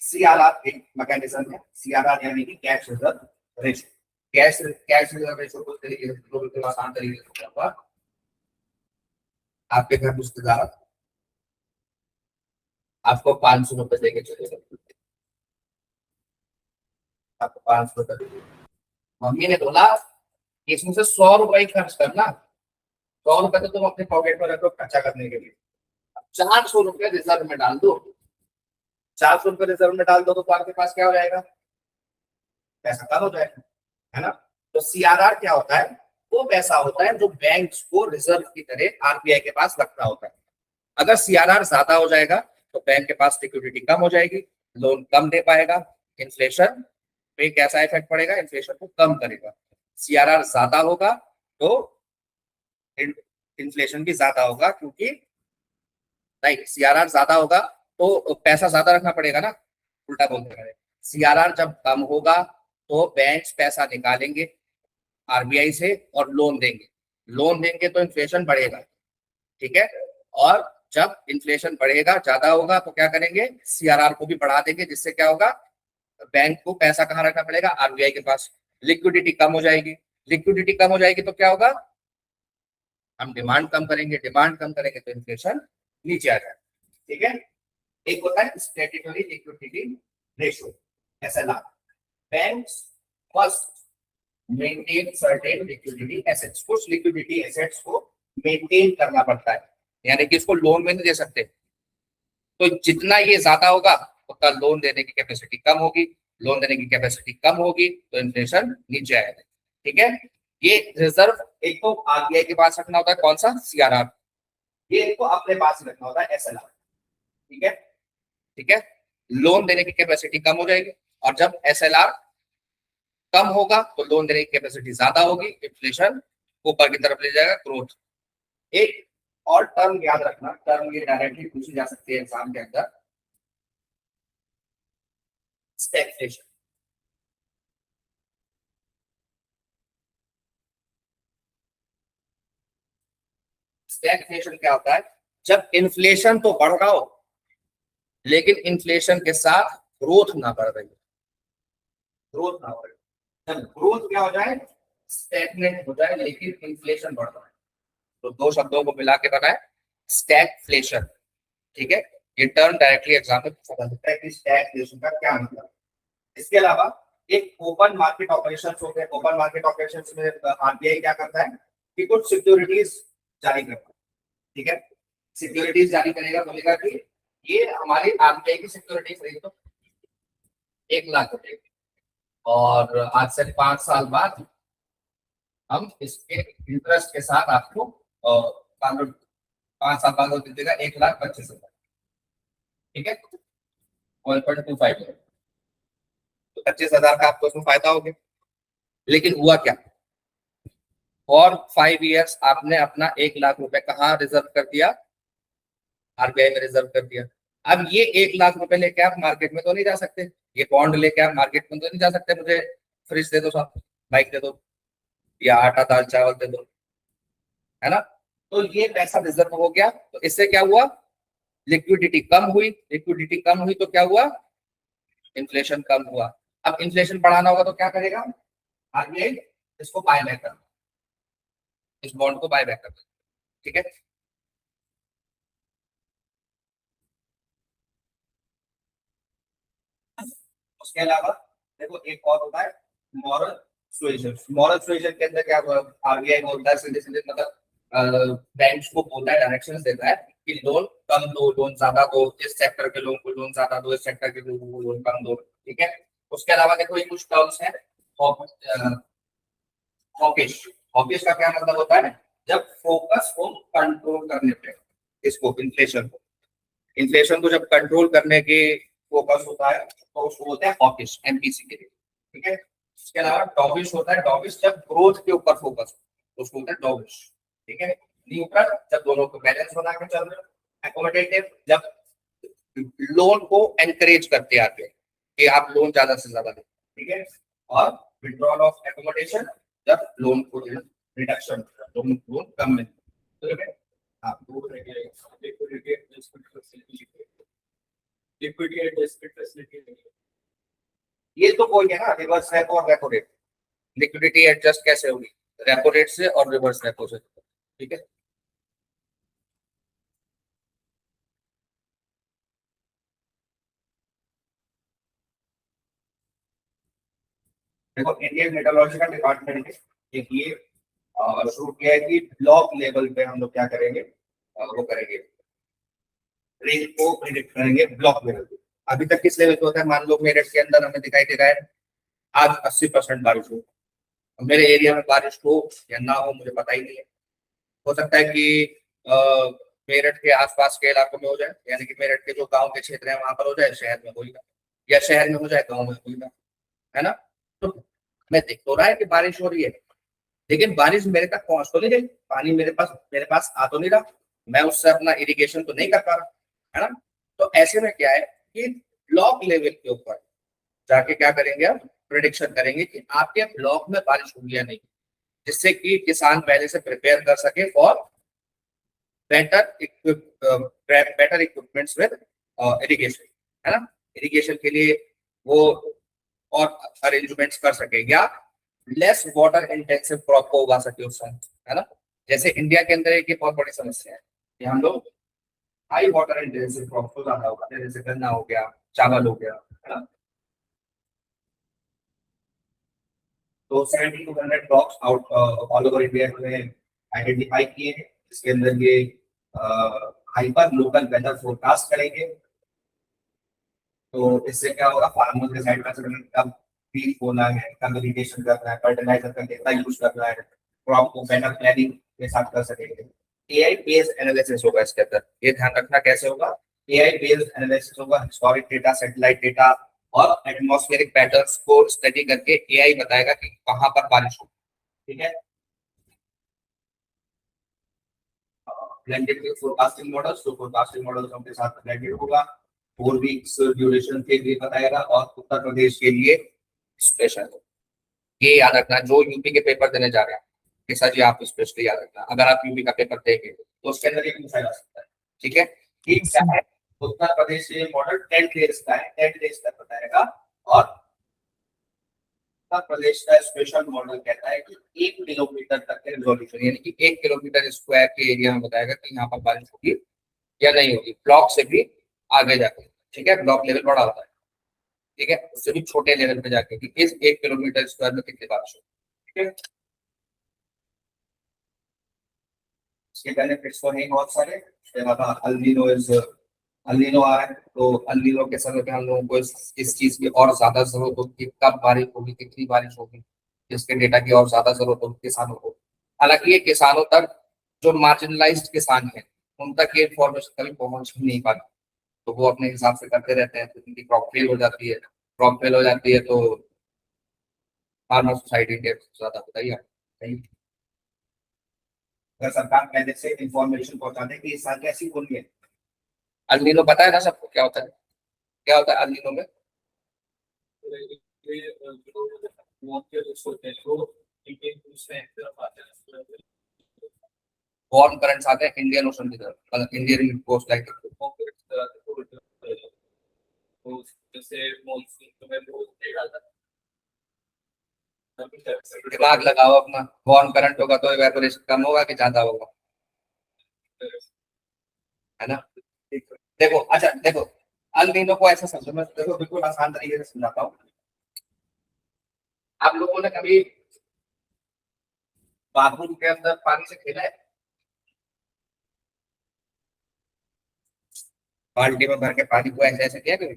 सीआरआर एक मैकेनिज्म है। सीआरआर यानी कि cash reserve ratio. Cash reserve ratio को तरीके से आसान तरीके से क्या होगा? आपके घर रिश्तेदार आपको 500 रुपए देके चले गए, आपको 500 रुपए देंगे, मम्मी ने बोला कि इसमें से 100 रुपए ही खर्च करना, 100 रुपए तो तुम अपने पॉकेट में रखो खर्चा करने के लिए, 400 रुपए रिजर्व में डाल दो। 400 रुपए रिजर्व में डाल दो तो आपके पास क्या हो जाएगा? पैसा कम हो जाएगा, है ना? तो सीआरआर क्या होता है? वो पैसा होता है जो बैंक्स को रिजर्व की तरह आरबीआई के पास रखना होता है। अगर सीआरआर ज्यादा हो जाएगा तो बैंक के पास लिक्विडिटी कम हो जाएगी, लोन कम दे पाएगा, इन्फ्लेशन पे कैसा इफेक्ट पड़ेगा? इन्फ्लेशन को कम करेगा। सीआरआर ज्यादा होगा तो इन्फ्लेशन भी ज्यादा होगा, क्योंकि राइट, सीआरआर ज्यादा होगा तो पैसा ज्यादा रखना पड़ेगा ना, उल्टा बोलते हैं। सीआरआर जब कम होगा तो बैंक्स पैसा निकालेंगे आरबीआई से और लोन देंगे तो इन्फ्लेशन बढ़ेगा, ठीक है? और जब इन्फ्लेशन बढ़ेगा, ज्यादा होगा, तो क्या करेंगे? सीआरआर को भी बढ़ा देंगे, जिससे क्या होगा? बैंक को पैसा कहाँ रखना पड़ेगा? आरबीआई के पास। लिक्विडिटी कम हो जाएगी, लिक्विडिटी कम हो जाएगी तो क्या होगा? हम डिमांड कम करेंगे, डिमांड कम करेंगे तो इन्फ्लेशन नीचे आ जाएगा, ठीक है? एक होता है statutory liquidity ratio, SLR. Banks first maintain certain liquidity assets, कुछ लिक्विडिटी एसेट्स को मेंटेन करना पड़ता है, यानी कि इसको लोन में नहीं दे सकते। तो जितना ये ज्यादा होगा उतना लोन देने की कैपेसिटी कम होगी, लोन देने की कैपेसिटी कम होगी तो इन्फ्लेशन नीचे आएगा, ठीक है? ये रिजर्व एक तो आरबीआई के पास रखना होता है, कौन सा? सीआरआर। ये एक तो अपने पास रखना होता है, एसएलआर, ठीक है? ठीक है, लोन देने की कैपेसिटी कम हो जाएगी, और जब एसएलआर कम होगा तो लोन देने की कैपेसिटी ज्यादा होगी, इन्फ्लेशन ऊपर की तरफ ले जाएगा, ग्रोथ। एक और टर्म याद रखना, टर्म ये डायरेक्टली पूछी जा सकती है एग्जाम के अंदर, स्टैग्फ्लेशन। स्टैग्फ्लेशन क्या होता है? जब इन्फ्लेशन तो बढ़ रहा हो लेकिन इन्फ्लेशन के साथ ग्रोथ ना बढ़ रही हो, ग्रोथ ना बढ़ रही, जब ग्रोथ क्या हो जाए? स्टैग्नेंट हो जाए, लेकिन इन्फ्लेशन बढ़ रहा है, तो दो शब्दों को मिला के बना है स्टैग्फ्लेशन, ठीक है? ये टर्म डायरेक्टली एग्जाम में पूछा जा सकता है कि स्टैग्फ्लेशन का क्या मतलब। इसके अलावा एक ओपन मार्केट ऑपरेशंस होते हैं। ओपन मार्केट ऑपरेशंस में आरबीआई क्या करता है कि कुछ सिक्योरिटीज जारी करता है, ठीक है? सिक्योरिटीज जारी करेगा, बोलेगा कि ये हमारी आरबीआई की सिक्योरिटी खरीद दो, 1,00,000 और आज से 5 साल बाद हम इसके इंटरेस्ट के साथ आपको 5 साल बाद वो दे देगा 1,25,000। ठीक है, 1.25 तो 25,000 का आपको उसमें फायदा हो गया। लेकिन हुआ क्या, और 5 इयर्स आपने अपना 1,00,000 रुपए कहाँ रिजर्व कर दिया, आरबीआई में रिजर्व कर दिया। अब ये 1,00,000 रुपए लेके आप मार्केट में तो नहीं जा सकते, ये बॉन्ड लेके आप मार्केट में तो नहीं जा सकते, मुझे फ्रिज दे दो साहब, बाइक दे दो, या आटा दाल चावल दे दो, है ना। तो ये पैसा रिजर्व हो गया, तो इससे क्या हुआ, लिक्विडिटी कम हुई, लिक्विडिटी कम हुई तो क्या हुआ, इन्फ्लेशन कम हुआ। अब इन्फ्लेशन बढ़ाना होगा तो क्या करेगा आरबीआई, इसको बाय बैक कर, इस बॉन्ड को बाय बैक कर। ठीक है, उसके अलावा देखो एक और होता है मॉरल सुएजन। मॉरल सुएजन के अंदर क्या आरबीआई बोलता है सीधे सीधे, मतलब बैंक्स को बोलता है, डायरेक्शंस देता है कि लोन कम दो, लोन ज्यादा दो, इस सेक्टर के लोगों को लोन ज्यादा दो, इस सेक्टर के लोगों को लोन कम दो। ठीक है, उसके अलावा देखो ये कुछ टर्म्स है, हॉकिश। हॉकिश का क्या मतलब होता है, जब फोकस को कंट्रोल करने पे, इसको इन्फ्लेशन को जब कंट्रोल करने के फोकस होता है तो उसको बोलते हैं हॉकिश, एमपीसी के लिए। ठीक है, इसके अलावा डॉविश होता है, डॉविश जब ग्रोथ के ऊपर फोकस तो उसको बोलते हैं डॉविश। ठीक है, न्यूट्रल जब दोनों को बैलेंस बना के चल रहे हैं, एकोमोडेटिव जब लोन को एनकरेज करते आते हैं कि आप लोन ज्यादा से ज्यादा दें। ठीक है, और विड्रॉल ऑफ एकोमोडेशन जब लोन को रिडक्शन, लोन कम में। ठीक है, हाँ, लिक्विडिटी एडजस्टमेंट फैसिलिटी, ये तो कोई है ना, रिवर्स रेपो और रेपो रेट। लिक्विडिटी एडजस्ट कैसे होगी, रेपो रेट से और रिवर्स रेपो से। ठीक है, देखो इंडियन मेट्रोलॉजिकल डिपार्टमेंट ने एक ये शुरू किया है कि ब्लॉक लेवल पे हम लोग क्या करेंगे, वो करेंगे, रेंज को प्रिडिक्ट करेंगे ब्लॉक लेवल पे। अभी तक किस लेवल पे होता है, मान लो मेरठ के अंदर हमें दिखाई दे रहा है आज 80% बारिश हो, मेरे एरिया में बारिश हो या ना हो मुझे पता ही नहीं है। हो सकता है कि अ, मेरठ के आसपास के इलाकों में हो जाए, यानी कि मेरठ के जो गांव के क्षेत्र है वहां पर हो जाए, शहर में हो ही ना, या शहर में हो जाए गांव में हो ही ना, है ना। तो मैं देख तो रहा है कि बारिश हो रही है, लेकिन बारिश मेरे तक पहुंच तो नहीं रही, पानी मेरे पास आ तो नहीं रहा, मैं उससे अपना इरिगेशन तो नहीं कर पा रहा, है ना। तो ऐसे में क्या है कि ब्लॉक लेवल के ऊपर जाके क्या करेंगे, आप प्रिडिक्शन करेंगे कि आपके ब्लॉक में बारिश होगी या नहीं, जिससे कि किसान पहले से प्रिपेयर कर सके और better better equipments with irrigation, है ना। इरिगेशन के लिए वो और अरेंजमेंट्स कर सके, या लेस वाटर इंटेंसिव क्रॉप को उगा सके उस समय, है ना। जैसे इंडिया के अंदर एक बहुत बड़ी समस्या है कि हम लोग हाई वाटर इंटेंसिव क्रॉप को ज्यादा उगाते हैं, जैसे गन्ना हो गया, चावल हो गया, है ना। तो 70 to 100 crops out all over India में आइडेंटिफाई किए हैं, इसके अंदर ये हाइपर लोकल वेदर फोरकास्ट करेंगे। तो इससे क्या होगा, फार्मर के साइड में कब बीज बोना है, कब इरिगेशन करना है, फर्टिलाइजर का कितना यूज करना है, क्रॉप को बेटर प्लानिंग के साथ कर सकेंगे। एआई बेस्ड एनालिसिस होगा इसके अंदर, ये ध्यान रखना कैसे होगा, एआई बेस्ड एनालिसिस होगा, हिस्टोरिक डेटा, सैटेलाइट डेटा और एटमॉस्फेरिक पैटर्न्स को स्टडी करके एआई बताएगा कि कहाँ पर बारिश होगी। ठीक है, ब्लेंडेड फोरकास्टिंग मॉडल्स, तो फोरकास्टिंग मॉडल्स उनके साथ ब्लेंडेड होगा, 4 वीक्स ड्यूरेशन के लिए बताएगा, और उत्तर प्रदेश के लिए स्पेशल। ये याद रखना, जो यूपी के पेपर देने जा रहे हैं कैसा जी, आप स्पेशली याद रखना, अगर आप यूपी का पेपर देंगे तो उसके अंदर ये पूछा जा सकता है। ठीक है, कि क्या है, उत्तर प्रदेश से मॉडल 10 डेज का है, 10 डेज तक बताएगा, और उत्तर प्रदेश का स्पेशल मॉडल कहता है कि 1 किलोमीटर तक के रिजोल्यूशन, यानी कि 1 किलोमीटर स्क्वायर के एरिया में बताएगा कि यहाँ पर बारिश होगी या नहीं होगी, ब्लॉक से भी आगे जाकर। ठीक है, ब्लॉक लेवल बड़ा होता है, ठीक है, उससे भी छोटे लेवल पे जाके कि इस 1 किलोमीटर स्क्वायर में कितनी बारिश होगी। ठीक है, इसके बेनिफिट्स तो हैं बहुत सारे, अल नीनो इज अल्नीनो आ रहा है, तो अल्नीनो के समय पे हम लोगों को इस चीज की और ज्यादा जरूरत होगी, कब बारिश होगी, कितनी बारिश होगी, इसके डेटा की और ज्यादा जरूरत होगी किसानों को। हालांकि ये किसानों तक, जो मार्जिनलाइज्ड किसान हैं, उन तक ये इन्फॉर्मेशन कभी पहुंच ही नहीं पाती, तो वो अपने हिसाब से करते रहते हैं, तो उनकी क्रॉप फेल हो जाती है। क्रॉप फेल हो जाती है तो फार्मर सोसाइटी के ज्यादा बताइए नहीं। अगर सरकार पहले से इंफॉर्मेशन पहुंचा दे कि इस साल कैसी होनी है। अल्नीनो पता है ना सबको क्या होता है? क्या होता है अल्नीनो में? वार्म करंट्स आते हैं इंडियन ओशन की तरफ, मतलब इंडियन कोस्ट लाइन की तरफ। दिमाग लगाओ अपना, वार्म करंट होगा तो इवेपोरेशन कम होगा कि ज्यादा होगा, है ना? देखो, अच्छा देखो, अल्नीनो को ऐसा समझो, मैं देखो बिल्कुल आसान तरीके से समझाता हूँ। आप लोगों ने कभी बाथरूम के अंदर पानी से खेला है? बाल्टी में भर के पानी को ऐसे ऐसे किया कभी?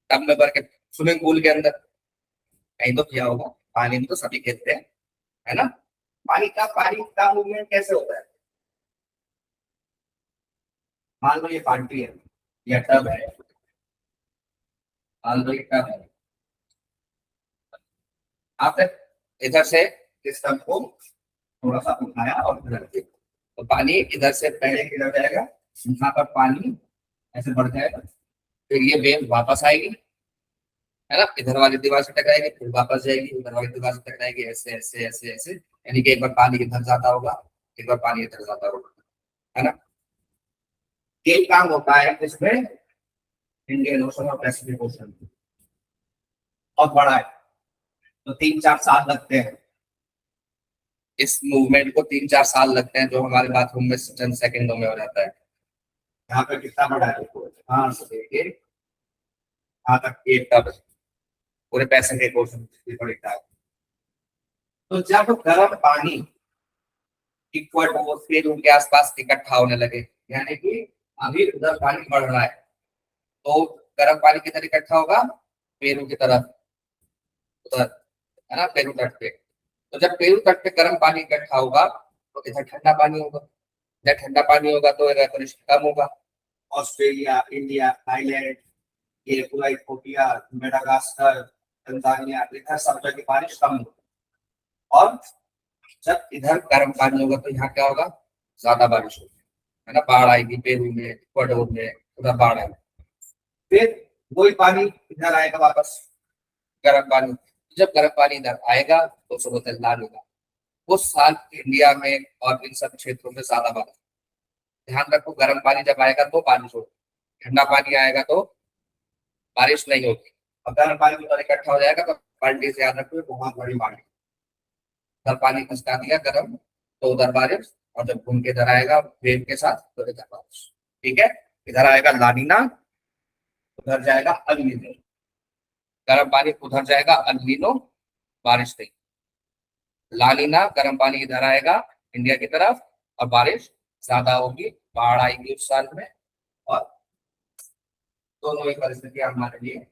टब में भर के, स्विमिंग पूल के अंदर कहीं तो किया होगा। पानी में तो सभी खेलते हैं, है ना? पानी का मूवमेंट कैसे होता है? मान लो ये बाल्टी है या टब है, मान लो ये टब है, आपने इधर से इस टब को थोड़ा सा उठाया और इधर किया, तो पानी इधर से पहले किधर जाएगा, यहाँ पर पानी ऐसे बढ़ जाएगा, फिर ये वेव वापस आएगी, है ना? इधर वाली दीवार से टकराएगी, फिर वापस जाएगी, उधर वाली दीवार से टकराएगी, ऐसे ऐसे ऐसे ऐसे, यानी कि एक बार पानी इधर जाता होगा, एक बार पानी इधर जाता होगा, है ना? ये काम होता है इसमें, इंडियन ओशन और पैसिफिक ओशन बहुत बड़ा है, तो 3-4 साल लगते हैं। इस मूवमेंट को 3-4 साल लगते हैं, जो हमारे बाथरूम में चंद सेकंडों में हो जाता है। यहाँ पे कितना बड़ा है? हाँ, से लेके यहाँ तक एक टब, पूरे पैसिफिक ओशन की बड़ी टब। तो जब गर्म पानी इक्वेटर उनके आसपास इकट्ठा होने लगे, यानी कि अभी उधर पानी बढ़ रहा है, तो गर्म पानी किधर इकट्ठा होगा? पेरू की तरफ, उधर, है ना, पेरू तट पे। तो जब पेरू तट पे गर्म पानी इकट्ठा होगा, तो इधर ठंडा पानी होगा, जब ठंडा पानी होगा तो इवेपोरेशन कम होगा। ऑस्ट्रेलिया, इंडिया, थाईलैंड, ये पूरा इथियोपिया, मेडागास्कर, तंजानिया, इधर सब जगह बारिश कम होगी। और जब इधर गर्म पानी होगा तो यहाँ क्या होगा? ज्यादा बारिश होगी, है ना? बाढ़ आएगी, पेरू में, इक्वाडोर में, उधर बाढ़ आएगी। फिर वही पानी इधर आएगा वापस। गर्म पानी, जब गर्म पानी इधर आएगा तो उसे बोलते हैं लानिना। उस साल इंडिया में और इन सब क्षेत्रों में ज्यादा बारिश। ध्यान रखो, गर्म पानी जब आएगा तो बारिश होगी, ठंडा पानी आएगा तो बारिश नहीं होगी। और गर्म पानी उधर इकट्ठा हो जाएगा तो बाल्टी से याद रखो, बहुत बड़ी बाल्टी, उधर पानी खसका दिया गर्म, तो उधर बारिश, और जब घूम के इधर आएगा वेव के साथ तो इधर बारिश। ठीक है, इधर आएगा लानिना, उधर जाएगा अल्नीनो। गर्म पानी उधर जाएगा, अल्नीनो, बारिश नहीं। लानिना, गर्म पानी इधर आएगा इंडिया की तरफ, और बारिश ज्यादा होगी, बाढ़ आएगी उस साल में, और दोनों ही परिस्थितियां हमारे लिए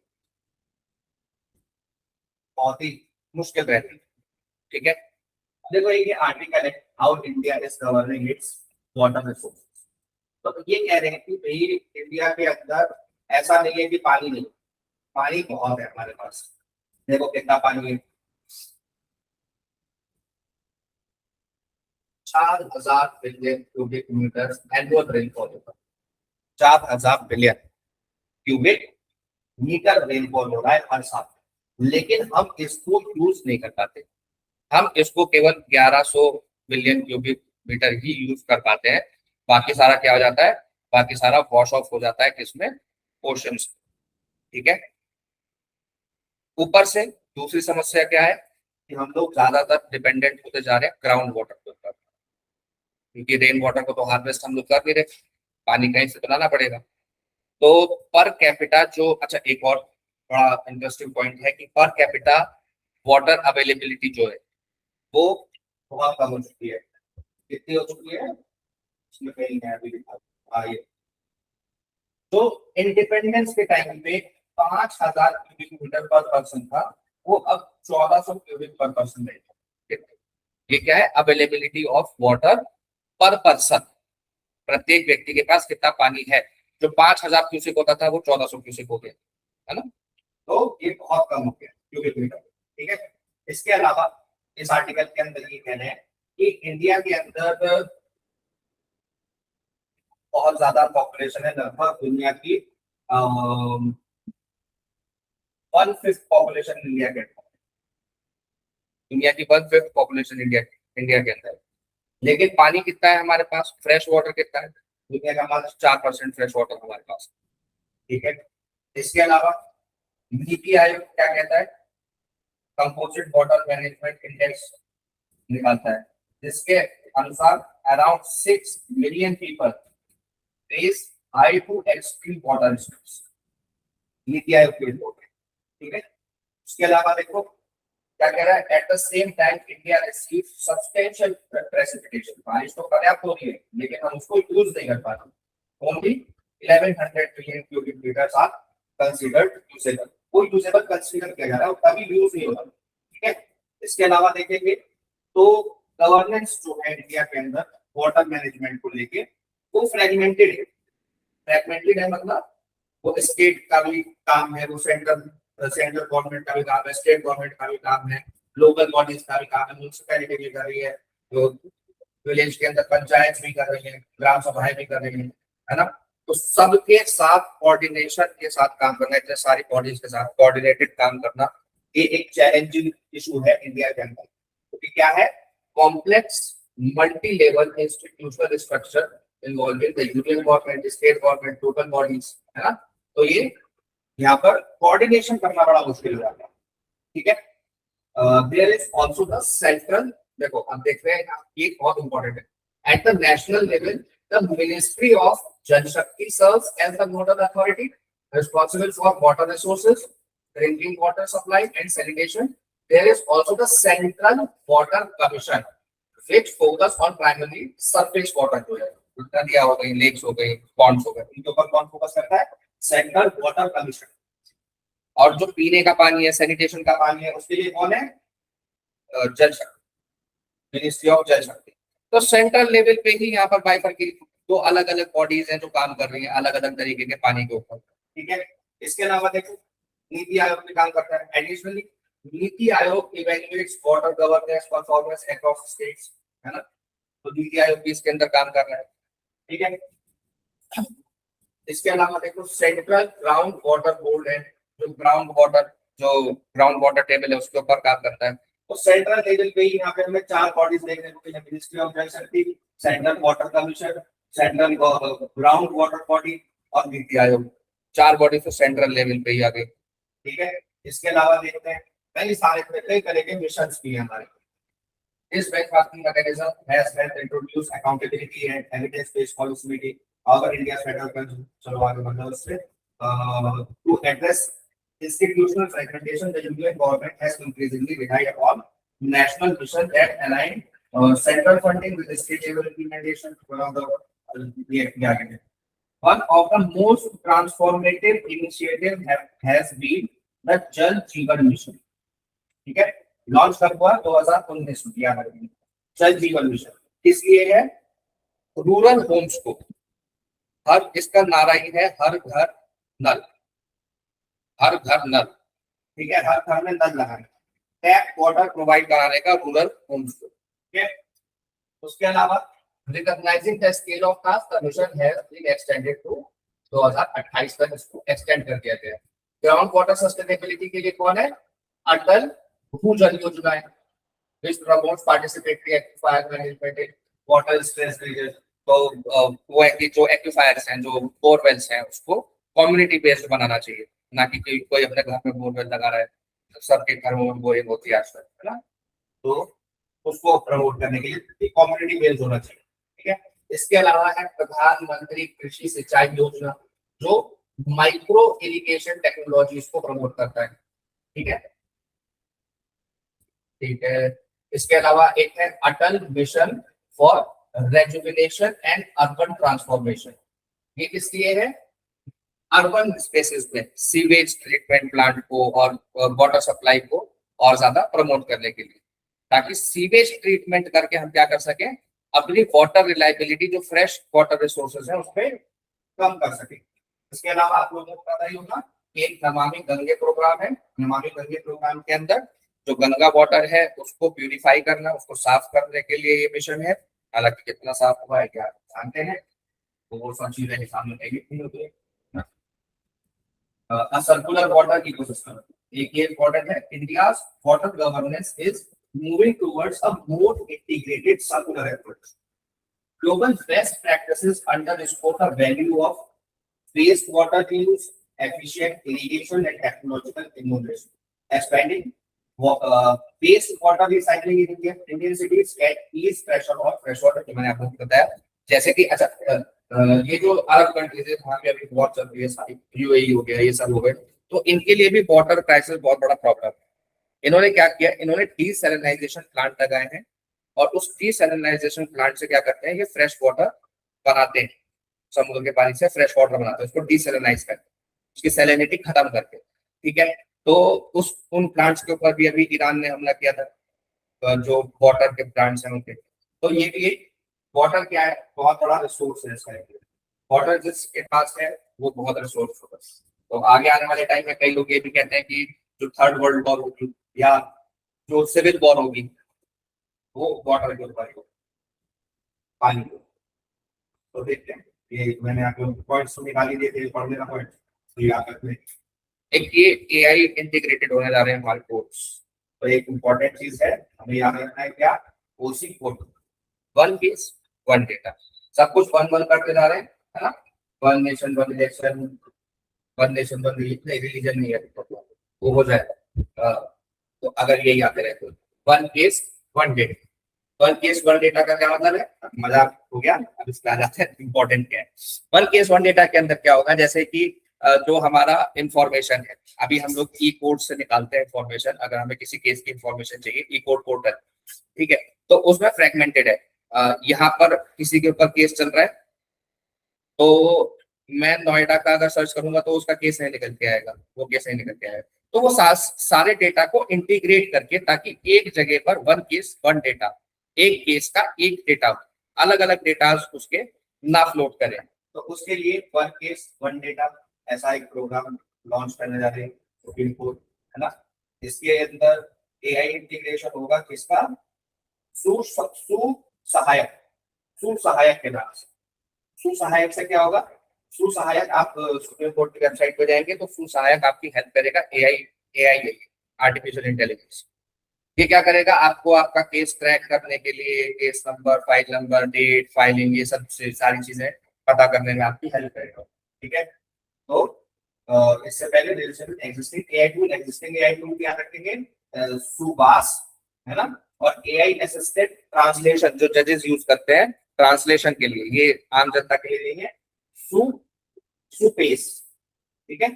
बहुत ही मुश्किल रहती है। ठीक है, देखो ये आर्टिकल है, how India is governing it's water resource. तो ये कह रहे हैं कि भाई इंडिया के अंदर ऐसा नहीं है कि पानी नहीं, पानी बहुत है हमारे पास। देखो कितना पानी है, 4,000 billion cubic metre annual rainfall होगा। 4,000 बिलियन क्यूबिक मीटर रेनफॉल हो रहा है हर साल। लेकिन हम इसको यूज नहीं कर पाते। हम इसको केवल 1100 बिलियन क्यूबिक मीटर ही यूज कर पाते हैं। बाकी सारा क्या हो जाता है? बाकी सारा वॉश ऑफ हो जाता है किसमें? ओशन। ठीक है, ऊपर से दूसरी समस्या क्या है कि हम लोग ज्यादातर डिपेंडेंट होते जा रहे हैं ग्राउंड वाटर के ऊपर, क्योंकि रेन वाटर को तो हार्वेस्ट हम लोग कर नहीं रहे, पानी कहीं से तो लाना पड़ेगा। तो पर कैपिटा जो, अच्छा एक और बड़ा इंटरेस्टिंग पॉइंट है कि पर कैपिटा वाटर अवेलेबिलिटी जो है वो बहुत कम हो चुकी है। कितनी हो चुकी है इसमें कहीं है अभी लिखा। ये जो इंडिपेंडेंस के टाइम पे 5000 क्यूबिक मीटर पर पर्सन था, वो अब 1400 क्यूबिक पर पर्सन है। ये क्या है? अवेलेबिलिटी ऑफ वाटर पर पर्सन, प्रत्येक व्यक्ति के पास कितना पानी है। जो 5000 क्यूसेक होता था वो 1400 क्यूसेक हो गया, है ना। तो ये बहुत कम हो गया क्यूबिक मीटर। ठीक है, इसके अलावा इस आर्टिकल के अंदर ये कहना है कि इंडिया के अंदर बहुत ज्यादा पॉपुलेशन है, लगभग दुनिया की 1/5 पॉपुलेशन इंडिया के अंदर, दुनिया की 1/5 पॉपुलेशन इंडिया के अंदर। लेकिन पानी कितना है हमारे पास? फ्रेश वाटर कितना है? दुनिया का मात्र 4% फ्रेश वाटर हमारे पास। ठीक है, इसके अलावा नीति आयोग क्या कहता है? कंपोजिट वाटर मैनेजमेंट इंडेक्स निकालता है, जिसके अनुसार around 6 million people face high to extreme water stress. NITI Aayog की रिपोर्ट है। ठीक है, इसके अलावा देखो क्या कह रहा है? At the same time India receives substantial precipitation. बारिश तो पर्याप्त हो रही है, लेकिन हम उसको यूज नहीं कर पा रहे। Only 1100 billion cubic metres are considered usable. वो यूजेबल कंसीडर किया जा रहा है, तभी यूज नहीं होगा। ठीक है, इसके अलावा देखेंगे तो गवर्नेंस जो है इंडिया के अंदर वाटर मैनेजमेंट को लेके, वो फ्रेगमेंटेड है। फ्रेगमेंटेड है मतलब वो स्टेट का भी काम है, वो सेंट्रल गवर्नमेंट का भी काम है, स्टेट गवर्नमेंट का भी काम है, लोकल बॉडीज का भी काम है, म्यूनिसिपैलिटी भी कर रही है, तो विलेज के अंदर पंचायत भी कर रही है, ग्राम सभाएं भी कर रही है ना। तो सबके साथ कोऑर्डिनेशन के साथ काम करना, इतने सारी बॉडीज के साथ कोऑर्डिनेटेड काम करना, ये एक चैलेंजिंग इशू है इंडिया के अंदर। क्योंकि क्या है? Complex multi level institutional structure involving the union government, state government, local bodies, है ना। तो ये यहाँ पर कोऑर्डिनेशन करना बड़ा मुश्किल हो जाता है। ठीक है, there is also the central, देखो आप देख रहे हैं ये बहुत इंपॉर्टेंट है। At the national level the ministry of Jal Shakti serves as the nodal authority responsible for water resources, drinking water supply and sanitation. There is also the central water commission which focus on primarily surface water, जो है नदियां हो गई, lakes हो गई, Pond's हो गए, इनके ऊपर कौन फोकस करता है? Central water commission. और जो पीने का पानी है, सैनिटेशन का पानी है, उसके लिए कौन है? जल शक्ति, मिनिस्ट्री ऑफ जल शक्ति। तो सेंट्रल लेवल पे ही यहाँ पर बाइफरकेट दो अलग अलग बॉडीज हैं जो काम कर रही हैं अलग अलग तरीके के पानी के ऊपर। ठीक है, इसके अलावा देखो नीति आयोग भी काम करता है। Additionally Niti Aayog evaluates water governance performance across states, है ना। तो नीति आयोग भी इसके अंदर काम कर रहा है। ठीक है, इसके अलावा देखो सेंट्रल ग्राउंड वाटर बोर्ड है, जो ग्राउंड वाटर टेबल है उसके ऊपर काम करता है। तो सेंट्रल लेवल पे ही यहाँ पे हमें 4 बॉडीज देखने को मिले, मिनिस्ट्री ऑफ जल शक्ति, central water commission, central ground water body और नीति आयोग। 4 बॉडी तो सेंट्रल लेवल पे ही आ गई। ठीक है, इसके अलावा देखते हैं कई तरह के मिशन भी हैं हमारे। This benchmarking mechanism has helped introduce accountability and evidence-based policy making. However, India's federal government to address institutional fragmentation, the Union government has increasingly relied upon national missions that align central funding with the state level implementation. One of the most transformative initiatives has been the Jal Jeevan Mission. ठीक है, launch कब हुआ? 2019 में किया गया जल जीवन mission. इसलिए है रूरल होम्स को, हर इसका नारा ही है हर घर नल, हर घर नल। ठीक है, हर घर में नल लगाने, टैप वाटर प्रोवाइड कराने का रूरल होम्स को। ठीक है, उसके अलावा recognising the scale of task, the mission has been extended to 2028 तक इसको एक्सटेंड कर दिया गया। ग्राउंड वाटर सस्टेनेबिलिटी के लिए कौन है? अटल भूजल योजना है, which promotes participatory aquifer management in water stress regions। तो वो है कि जो एक्विफायर्स हैं, जो बोरवेल्स हैं, उसको कम्युनिटी बेस्ड बनाना चाहिए, ना कि कोई अपने घर में बोरवेल लगा रहा है। सबके घर में बोरिंग होती है आजकल, है ना। तो उसको प्रमोट करने के लिए कम्युनिटी बेस्ड होना चाहिए। ठीक है, इसके अलावा है प्रधानमंत्री कृषि सिंचाई योजना, जो माइक्रो इरिगेशन टेक्नोलॉजीज को प्रमोट करता है। ठीक है, ठीक है, इसके अलावा एक है Atal mission for rejuvenation and urban transformation. ये किस लिए है? अर्बन स्पेसेस में सीवेज ट्रीटमेंट प्लांट को और वाटर सप्लाई को और ज्यादा प्रमोट करने के लिए, ताकि सीवेज ट्रीटमेंट करके हम क्या कर सके, अपनी वाटर रिलायबिलिटी जो फ्रेश वाटर रिसोर्सेज है उसपे कम कर सके। इसके अलावा आप लोगों को पता ही होगा एक नमामि गंगे प्रोग्राम है। नमामि गंगे प्रोग्राम के अंदर जो गंगा वाटर है उसको प्यूरिफाई करना, उसको साफ करने के लिए ये मिशन है। हालांकि कितना साफ हुआ है क्या जानते हैं, तो वो सब चीजें सामने नहीं होती है। सर्कुलर वाटर इकोसिस्टम एक ये इम्पोर्टेंट है। India water governance is moving towards a more integrated circular approach. Global best practices underscore the value of wastewater use, efficient irrigation, and technological innovation. Expanding wastewater recycling in Indian cities at ease pressure और freshwater की मैंने आपको बताया। जैसे कि अच्छा ये जो अरब कंट्रीज है वहाँ पे अभी बहुत चल रही है, सारी यूएई हो गया, ये सब हो गए, तो इनके लिए भी वाटर क्राइसिस बहुत बड़ा प्रॉब्लम है। इन्होंने क्या किया, इन्होंने डीसैलिनाइजेशन प्लांट लगाए हैं और उस डीसैलिनाइजेशन प्लांट से क्या करते हैं, ये फ्रेश वाटर बनाते हैं, समुद्र के पानी से फ्रेश वाटर बनाते हैं, उसको डीसैलिनाइज करके, उसकी सैलिनिटी खत्म करके। ठीक है, तो उस उन प्लांट्स के ऊपर भी अभी ईरान ने हमला किया था, जो वाटर के प्लांट्स हैं उनके। तो ये भी वाटर क्या है, बहुत बड़ा रिसोर्स है इसका। वाटर जिसके पास है वो बहुत रिसोर्स होगा। तो आगे आने वाले टाइम में कई लोग ये भी कहते हैं कि जो थर्ड वर्ल्ड वॉर होगी या जो सिविल वॉर होगी वो वाटर के ऊपर होगी, पानी को। तो देखते हैं, ये मैंने आपको पॉइंट्स निकाली दिए थे पढ़ने का पॉइंट, तो याद रखने। एक ये एआई इंटीग्रेटेड होने जा रहे हैं हमारे कोर्स, तो एक इंपॉर्टेंट चीज है हमें याद रखना है क्या, OC code, one case one data, सब कुछ वन वन करते जा रहे हैं, है ना। One nation one election, one nation one religion नहीं है, वो हो जाएगा। तो अगर यही आते रहे तो one case one data, one case one data का क्या मतलब है, मजाक हो गया। अब इसका आ जाते हैं इंपॉर्टेंट क्या है। वन केस वन डेटा के अंदर क्या होगा, जैसे कि जो हमारा इंफॉर्मेशन है, अभी हम लोग ई कोड से निकालते हैं इंफॉर्मेशन, अगर हमें किसी केस की इंफॉर्मेशन चाहिए ई कोड पोर्टल, ठीक है, तो उसमें फ्रेगमेंटेड है। यहाँ पर किसी के ऊपर केस चल रहा है, तो मैं नोएडा का अगर सर्च करूंगा तो उसका केस नहीं निकल के आएगा, वो केस नहीं निकल के आएगा। तो वो सारे डेटा को इंटीग्रेट करके, ताकि एक जगह पर वन केस वन डेटा, एक केस का एक डेटा, अलग अलग डेटा उसके ना फ्लोट करें, तो उसके लिए वन केस वन डेटा ऐसा एक प्रोग्राम लॉन्च करने जा रहे हैं सुप्रीम कोर्ट, है ना। इसके अंदर एआई इंटीग्रेशन होगा किसका, सुसहायक, सुसहायक के नाम से। सुसहायक से क्या होगा, सुसहायक आप सुप्रीम कोर्ट की वेबसाइट पे जाएंगे तो सुसहायक आपकी हेल्प करेगा, एआई एआई आर्टिफिशियल इंटेलिजेंस। ये क्या करेगा, आपको आपका केस ट्रैक करने के लिए case number, file number, date, filing, ये सब सारी चीजें पता करने में आपकी हेल्प करेगा। ठीक है, तो इससे पहले एग्जिस्टिंग एआई टूल क्या रखेंगे, सुबास, है ना, और एआई असिस्टेड ट्रांसलेशन जो जजेस यूज करते हैं ट्रांसलेशन के लिए, ये आम जनता के लिए नहीं है, सुपेस। ठीक है,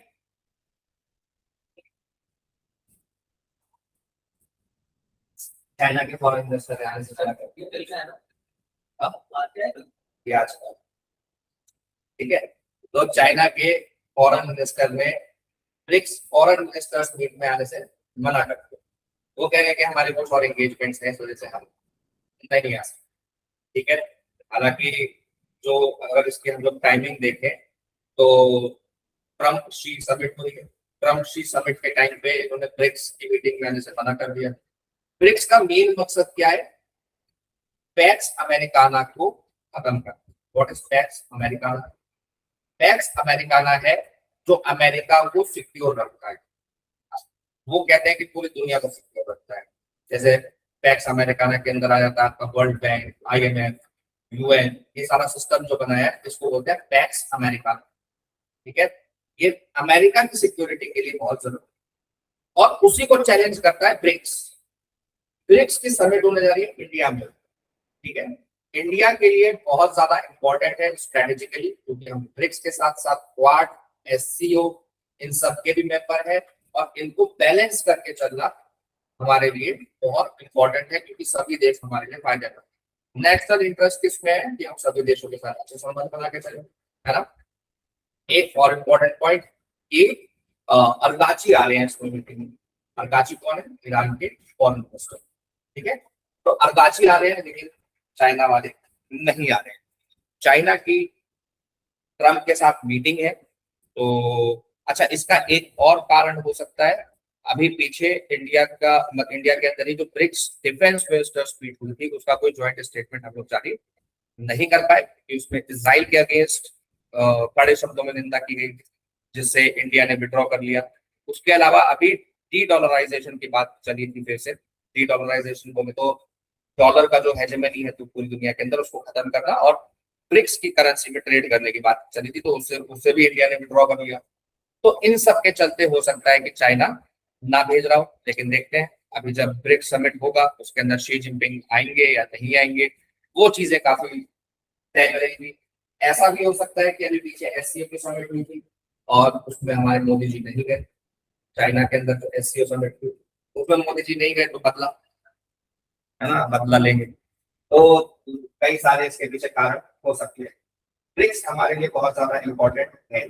चाइना के फॉरेन इन्वेस्टर आने से चला आज, ठीक है, तो चाइना के फॉरेन इन्वेस्टर में ब्रिक्स फॉरेन इन्वेस्टर्स मीट में आने से मना करते हैं। वो कह रहे हैं कि हमारे कुछ और एंगेजमेंट्स हैं, इस वजह से हम नहीं आ सकते। ठीक है, हालांकि जो अगर इसकी हम लोग टाइमिंग देखें तो ट्रम्प शी समिट हुई है, ट्रम्प शी समिट के टाइम पे इन्होंने ब्रिक्स की मीटिंग में आने से मना कर दिया। ब्रिक्स का मेन मकसद क्या है, पैक्स अमेरिकाना को खत्म करना। What is PACS Americana, PACS Americana है जो अमेरिका को सिक्योर रखता है। वो कहते हैं कि पूरी दुनिया को सिक्योर रखता है। जैसे पैक्स अमेरिकाना के अंदर आ जाता है आपका वर्ल्ड बैंक, आईएमएफ, यूएन, ये सारा सिस्टम जो बनाया है इसको बोलते हैं पैक्स अमेरिकाना। ठीक है, ये अमेरिका की सिक्योरिटी के लिए बहुत जरूरी है और उसी को चैलेंज करता है ब्रिक्स। ब्रिक्स की समिट होने जा रही है इंडिया में। ठीक है, इंडिया के लिए बहुत ज्यादा इंपॉर्टेंट है स्ट्रेटेजिकली, क्योंकि हम ब्रिक्स के साथ साथ क्वाड, एससीओ, इन सब के भी मेंबर है और इनको बैलेंस करके चलना हमारे लिए बहुत इंपॉर्टेंट है, क्योंकि सभी देश हमारे लिए फायदेमंद है। नेशनल इंटरेस्ट किसमें है कि हम सभी देशों के साथ अच्छे संबंध बना के चले, है ना। एक और इम्पोर्टेंट पॉइंट, ये अरगाची आ रहे हैं इसको मीटिंग में। अरगाची कौन है? ईरान के फॉरेन मिनिस्टर। ठीक है, तो अरगाची आ रहे हैं लेकिन चाइना वाले नहीं आ रहे हैं। चाइना की ट्रम्प के साथ मीटिंग है। तो अच्छा, इसका एक और कारण हो सकता है, अभी पीछे इंडिया के अंदर ही जो ब्रिक्स डिफेंस मिनिस्टर्स मीट हुई थी, उसका कोई ज्वाइंट स्टेटमेंट हम लोग जारी नहीं कर पाए क्योंकि उसमें इसराइल के अगेंस्ट कड़े शब्दों में निंदा की गई, जिससे इंडिया ने विड्रॉ कर लिया। उसके अलावा अभी डी डॉलराइजेशन की बात चली थी फिर से। डी डॉलराइजेशन को में तो डॉलर का जो हेजेमनी है तो पूरी दुनिया के अंदर, उसको खत्म करना और ब्रिक्स की करेंसी में ट्रेड करने की बात चली थी, तो उससे उससे भी इंडिया ने विड्रॉ कर लिया। तो इन सब के चलते हो सकता है कि चाइना ना भेज रहा हो, लेकिन देखते हैं अभी जब ब्रिक्स समिट होगा उसके अंदर शी जिनपिंग आएंगे या नहीं आएंगे, वो चीजें काफी तय करेंगी। ऐसा भी हो सकता है कि अभी पीछे एससीओ की समिट हुई थी और उसमें हमारे मोदी जी नहीं गए। चाइना के अंदर जो एससीओ समिट हुई उसमें मोदी जी नहीं गए, तो बदला है ना, बदला लेंगे। तो कई सारे इसके पीछे कारण हो सकते हैं। ब्रिक्स हमारे लिए बहुत ज्यादा इंपॉर्टेंट है।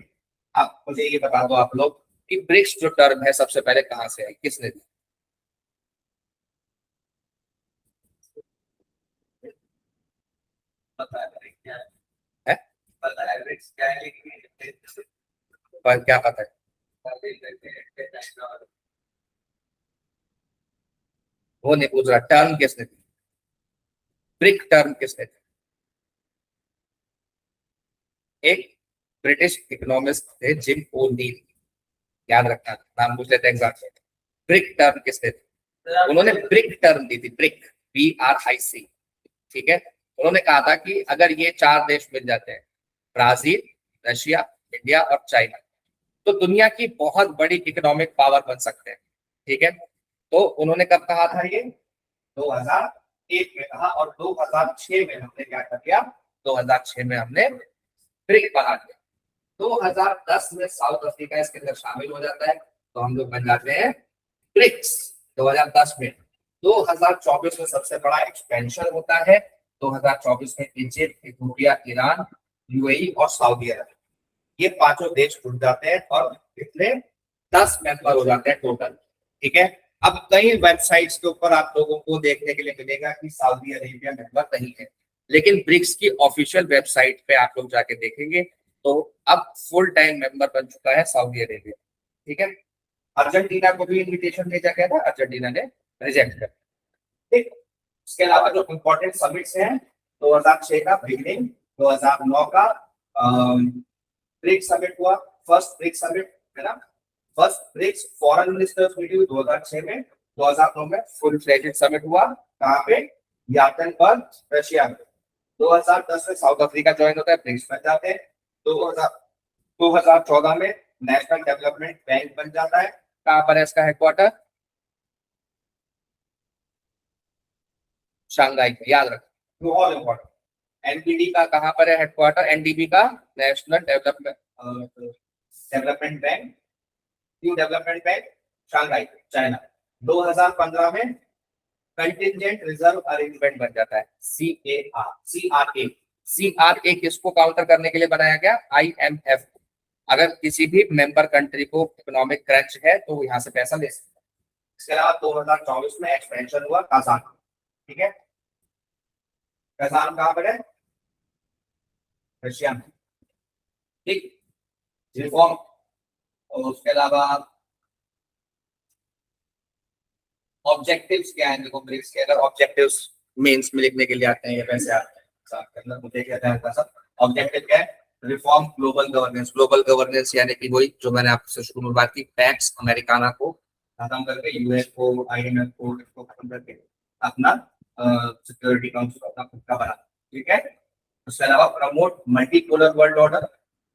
अब मुझे ये बता दो आप लोग कि ब्रिक्स जो टर्म है सबसे पहले कहाँ से आई, किसने दी? पता है क्या है? पता है ब्रिक्स क्या है, लेकिन पर क्या पता है? वो नहीं पूछ रहा, टर्म किसने दी, ब्रिक टर्म किसने दी? एक ब्रिटिश इकोनॉमिस्ट थे जिम ओ'नील, याद रखना, नाम पूछ लेते एग्जाम में। ब्रिक टर्म किसने दी? उन्होंने ब्रिक टर्म दी थी, ब्रिक, BRIC। ठीक है, उन्होंने कहा था कि अगर ये चार देश मिल जाते हैं, ब्राजील, रशिया, इंडिया और चाइना, तो दुनिया की बहुत बड़ी इकोनॉमिक पावर बन सकते हैं। ठीक है, तो उन्होंने कब कहा था ये? 2001 में कहा, और 2006 में हमने क्या कर दिया? 2006 में हमने ब्रिक बना दिया। 2010 में साउथ अफ्रीका इसके अंदर शामिल हो जाता है, तो हम लोग बन जाते हैं ब्रिक्स 2010 में। 2024 में सबसे बड़ा एक्सपेंशन होता है। 2024 में इजिप्ट, इथियोपिया, ईरान, यूएई और सऊदी अरब, ये पांचों देश जुड़ जाते हैं और कितने? 10 मेंबर हो जाते हैं टोटल। ठीक है, अब कई वेबसाइट्स के ऊपर आप लोगों को देखने के लिए मिलेगा कि सऊदी अरेबिया मेंबर नहीं है, लेकिन ब्रिक्स की ऑफिशियल वेबसाइट पे आप लोग जाके देखेंगे तो अब फुल टाइम मेंबर बन चुका है सऊदी अरेबिया। ठीक है, अर्जेंटीना को भी इनविटेशन भेजा गया था, अर्जेंटीना ने रिजेक्ट कर। ठीक, इसके अलावा जो इम्पोर्टेंट समिट्स हैं, 2006 का बिगनिंग, 2009 का ब्रिक्स समिट हुआ, फर्स्ट ब्रिक्स समिट है ना, first BRICS foreign ministers meeting 2006 में, 2009 में फुल फ्लेजेड समिट हुआ, कहाँ पे? यातनबर्ग, रशिया में। 2010 में साउथ अफ्रीका ज्वाइन होता है, ब्रिक्स बन जाते हैं। 2014 में नेशनल डेवलपमेंट बैंक बन जाता है, कहाँ पर है इसका हेडक्वार्टर? शंघाई में, याद रखो, बहुत इंपॉर्टेंट। एनपीडी का कहाँ पर है हेडक्वार्टर? एनडीबी का national development bank, new development bank, Shanghai, China. 2015 में कंटिजेंट रिजर्व अरेंजमेंट बन जाता है, CRA। CRA किसको काउंटर करने के लिए बनाया गया? IMF। अगर किसी भी मेंबर कंट्री को इकोनॉमिक क्रंच है तो वो यहाँ से पैसा ले सकता है। इसके अलावा 2024 में एक्सपेंशन हुआ कजान। ठीक है, कजान कहाँ पर है? रशिया में। ठीक, रिफॉर्म, और उसके अलावा ऑब्जेक्टिव्स क्या है? देखो ब्रिक्स के अगर ऑब्जेक्टिव्स मेंस में लिखने के लिए आते हैं या वैसे आते हैं, करना मुझे क्या है सब ऑब्जेक्टिव क्या है? Reform global governance. Global governance यानी कि वही जो मैंने आपसे शुरू में बात की, पैक्स अमेरिकाना को खत्म करके, यूएस को, IMF को, इसको खत्म करके अपना सिक्योरिटी काउंसिल अपना खुद का बना। ठीक है, उसके अलावा प्रमोट मल्टीपोलर वर्ल्ड ऑर्डर,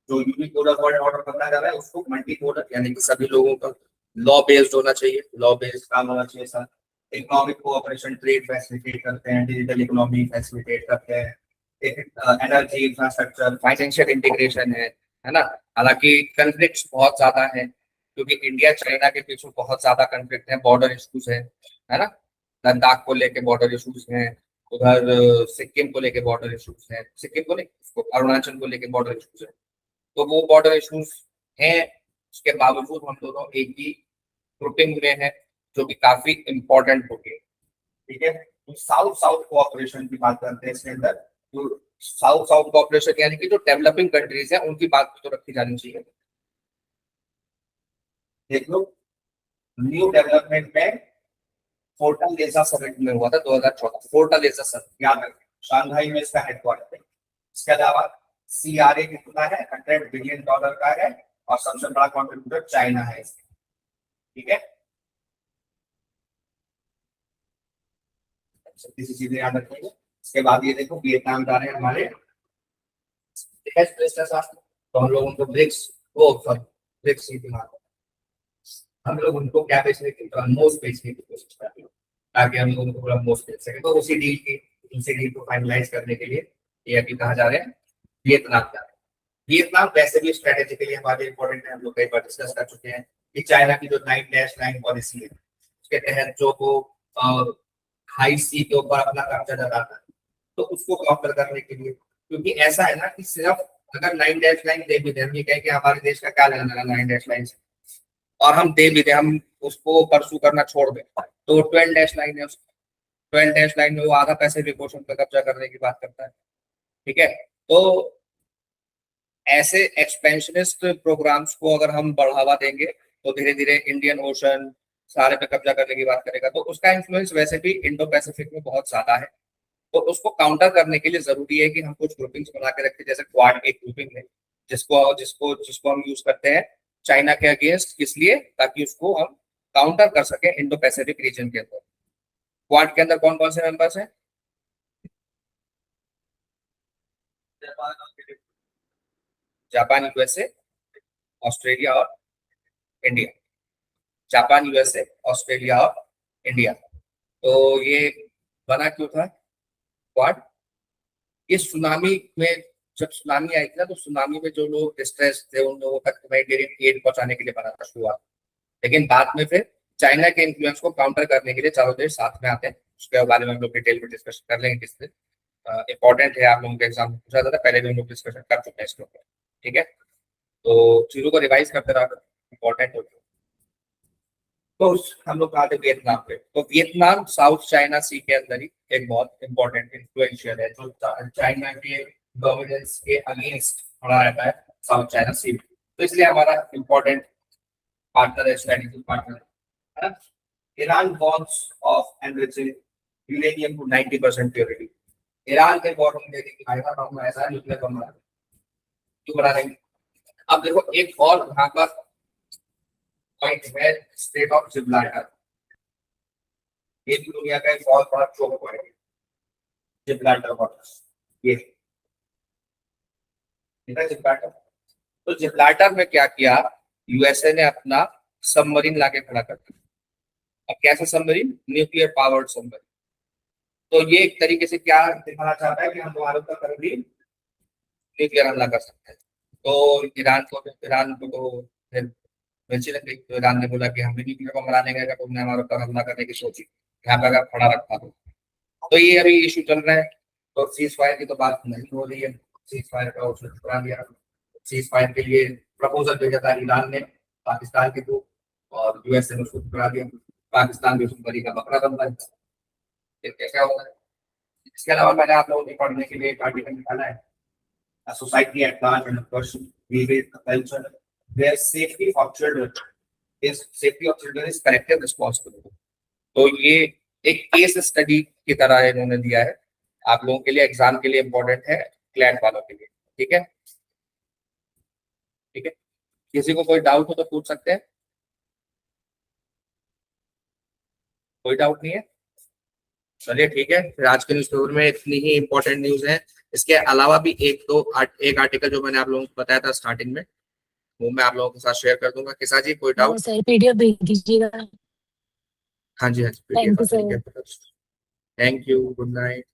जो यूनिपोलर वर्ल्ड ऑर्डर बनना जा रहा है उसको मल्टीपोलर यानी कि सभी लोगों का लॉ बेस्ड होना चाहिए, लॉ बेस्ड काम होना चाहिए sir. Economic cooperation, trade facilitate करते हैं, डिजिटल इकोनॉमी फैसिलिटेट करते हैं, एनर्जी इंफ्रास्ट्रक्चर, फाइनेंशियल इंटीग्रेशन है ना। हालांकि कन्फ्लिक्ट्स बहुत ज्यादा है क्योंकि इंडिया चाइना के पीछे बहुत ज्यादा कन्फ्लिक्ट है, बॉर्डर इश्यूज है ना। लद्दाख को लेके बॉर्डर इश्यूज हैं, उधर सिक्किम को लेके बॉर्डर इश्यूज हैं, सिक्किम को नहीं, अरुणाचल को लेके बॉर्डर इश्यूज है। तो वो बॉर्डर इश्यूज हैं, उसके बावजूद हम दोनों एक ही ग्रुपिंग में है, जो कि काफी इंपॉर्टेंट हो गई। ठीक है, तो साउथ साउथ कोऑपरेशन की बात करते हैं इसके अंदर। तो साउथ साउथ कोऑपरेशन यानी कि जो डेवलपिंग कंट्रीज है उनकी बात तो रखी जानी चाहिए। देख लो, न्यू डेवलपमेंट में फोर्टालेजा समिट में हुआ था 2014, फोर्टालेजा समिट याद रखें, शांघाई में इसका हेडक्वार्टर है। इसके अलावा CRA कितना है, $100 बिलियन का है, और सबसे बड़ा कॉन्ट्रीब्यूटर चाइना है इसमें। ठीक है, किसी चीजें याद रखेंगे। इसके बाद ये देखो वियतनाम जा रहे हैं हमारे, तो हम लोग उनको ब्रिक्स, वो ब्रिक्स हम लोग उनको क्या बेचने की, मोस्ट बेचने की कोशिश कर रहे हैं, ताकि हम लोग उनको पूरा मोस्ट बेच सके। तो उसी डील को फाइनलाइज करने के लिए ये अभी कहाँ जा रहे हैं, वियतनाम जा रहे हैं। वियतनाम वैसे भी स्ट्रेटेजिकली हमारे इंपॉर्टेंट है, हम लोग कई बार डिस्कस कर चुके हैं कि चाइना की जो 9-9 पॉलिसी है उसके तहत जो वो हाई सी के ऊपर अपना कब्जा जताता है, तो उसको काउंटर करने के लिए, क्योंकि ऐसा है ना कि सिर्फ अगर 9-9 दे भी दे, हम ये कहें कि हमारे देश का क्या लेना 9-9 से, और हम दे भी दे, हम उसको परसू करना छोड़ दें, तो 12-9 है, 12-9 में वो आधा पैसिफिक ओशन पे कब्जा करने की बात करता है। ठीक है, तो ऐसे एक्सपेंशनिस्ट प्रोग्राम्स को अगर हम बढ़ावा देंगे तो धीरे धीरे इंडियन ओशन सारे पे कब्जा करने की बात करेगा, तो उसका इन्फ्लुएंस वैसे भी इंडो पैसिफिक में बहुत ज्यादा है। तो उसको काउंटर करने के लिए जरूरी है कि हम कुछ ग्रुपिंग्स बना के रखें, जैसे क्वाड एक ग्रुपिंग है जिसको जिसको जिसको हम यूज करते हैं चाइना के अगेंस्ट, इसलिए ताकि उसको हम काउंटर कर सके इंडो पैसिफिक रीजन के अंदर। क्वाड के अंदर कौन कौन से मेंबर्स हैं? जापान, USA, ऑस्ट्रेलिया और इंडिया। जापान, USA, ऑस्ट्रेलिया और इंडिया। तो ये बना क्यों था क्वाड? ये सुनामी में, जब सुनामी आई थी ना, तो सुनामी में जो लोग डिस्ट्रेस थे उन लोगों तक ह्यूमैनिटेरियन एड पहुंचाने के लिए बना था शुरुआत। लेकिन बाद में फिर चाइना के इन्फ्लुएंस को काउंटर करने के लिए चारों देश साथ में आते हैं। उसके बारे में हम लोग डिटेल में डिस्कस कर लेंगे किस दिन। इंपॉर्टेंट है, आप लोगों के एग्जाम में पूछा जाता है, पहले भी हम लोग डिस्कशन कर चुके हैं इसके ऊपर। ठीक है, तो चीजों को रिवाइज करते रहो, इंपॉर्टेंट होता है। तो हम लोग कहा थे वियतनाम पे, तो वियतनाम साउथ चाइना सी के अंदर ही एक बहुत इंपॉर्टेंट इन्फ्लुएंशियल है, जो चाइना के डोमिनेंस के अगेंस्ट खड़ा रहता है साउथ चाइना सी। तो इसलिए हमारा इंपॉर्टेंट पार्टनर है, स्ट्रेटेजिक पार्टनर है। Iran wants of enriching uranium two 90% purity. Iran के गवर्नमेंट ने देखी आएगा तो हम ऐसा न्यूक्लियर बम बना क्यों बना देंगे। अब देखो एक और यहाँ पर पॉइंट है, स्टेट ऑफ जिब्राल्टर। ये भी दुनिया का एक बहुत बड़ा चौक पॉइंट है, जिब्राल्टर वाटर्स। ये जिब्राल्टर, तो जिब्राल्टर में क्या किया, USA ने अपना सबमरीन लाके खड़ा कर दिया। अब कैसा सबमरीन? Nuclear powered submarine. तो ये एक तरीके से क्या दिखाना चाहता है कि हम तुम्हारे ऊपर कभी भी न्यूक्लियर हमला कर सकते हैं। तो ईरान को तो मिर्ची लग गई, तो ईरान ने बोला कि हम भी न्यूक्लियर बम बनाने गए, तुमने हमारे ऊपर हमला करने की सोची, यहाँ पे अगर खड़ा रखा तो ये अभी इशू चल रहा है। तो सीज फायर की तो बात नहीं हो रही है, सीज फायर का उसने ठुकरा दिया। सीज फायर के लिए प्रपोजल भेजा था ईरान ने पाकिस्तान के थ्रू, और US ने उसको ठुकरा दिया। पाकिस्तान भी उसको बड़ी का बकरा बन गया। क्या होता है? इसके अलावा मैंने आप लोगों को पढ़ने के लिए एक आर्टिकल निकाला है, society at large and person culture where safety of children is collective responsibility। तो ये एक केस स्टडी की तरह इन्होंने दिया है, आप लोगों के लिए एग्जाम के लिए इंपॉर्टेंट है, क्लाइंट वालों के लिए। ठीक है, ठीक है, किसी को कोई डाउट हो तो पूछ सकते हैं, कोई डाउट नहीं है? चलिए ठीक है, फिर आज के न्यूज़पेपर में इतनी ही इंपॉर्टेंट न्यूज है। इसके अलावा भी एक आर्टिकल जो मैंने आप लोगों को बताया था स्टार्टिंग में, वो मैं आप लोगों के साथ शेयर कर दूंगा। किसा जी कोई डाउट? सर PDF भेज दीजिएगा। हाँ जी, हाँ जी, thank you sir. Thank you, good night.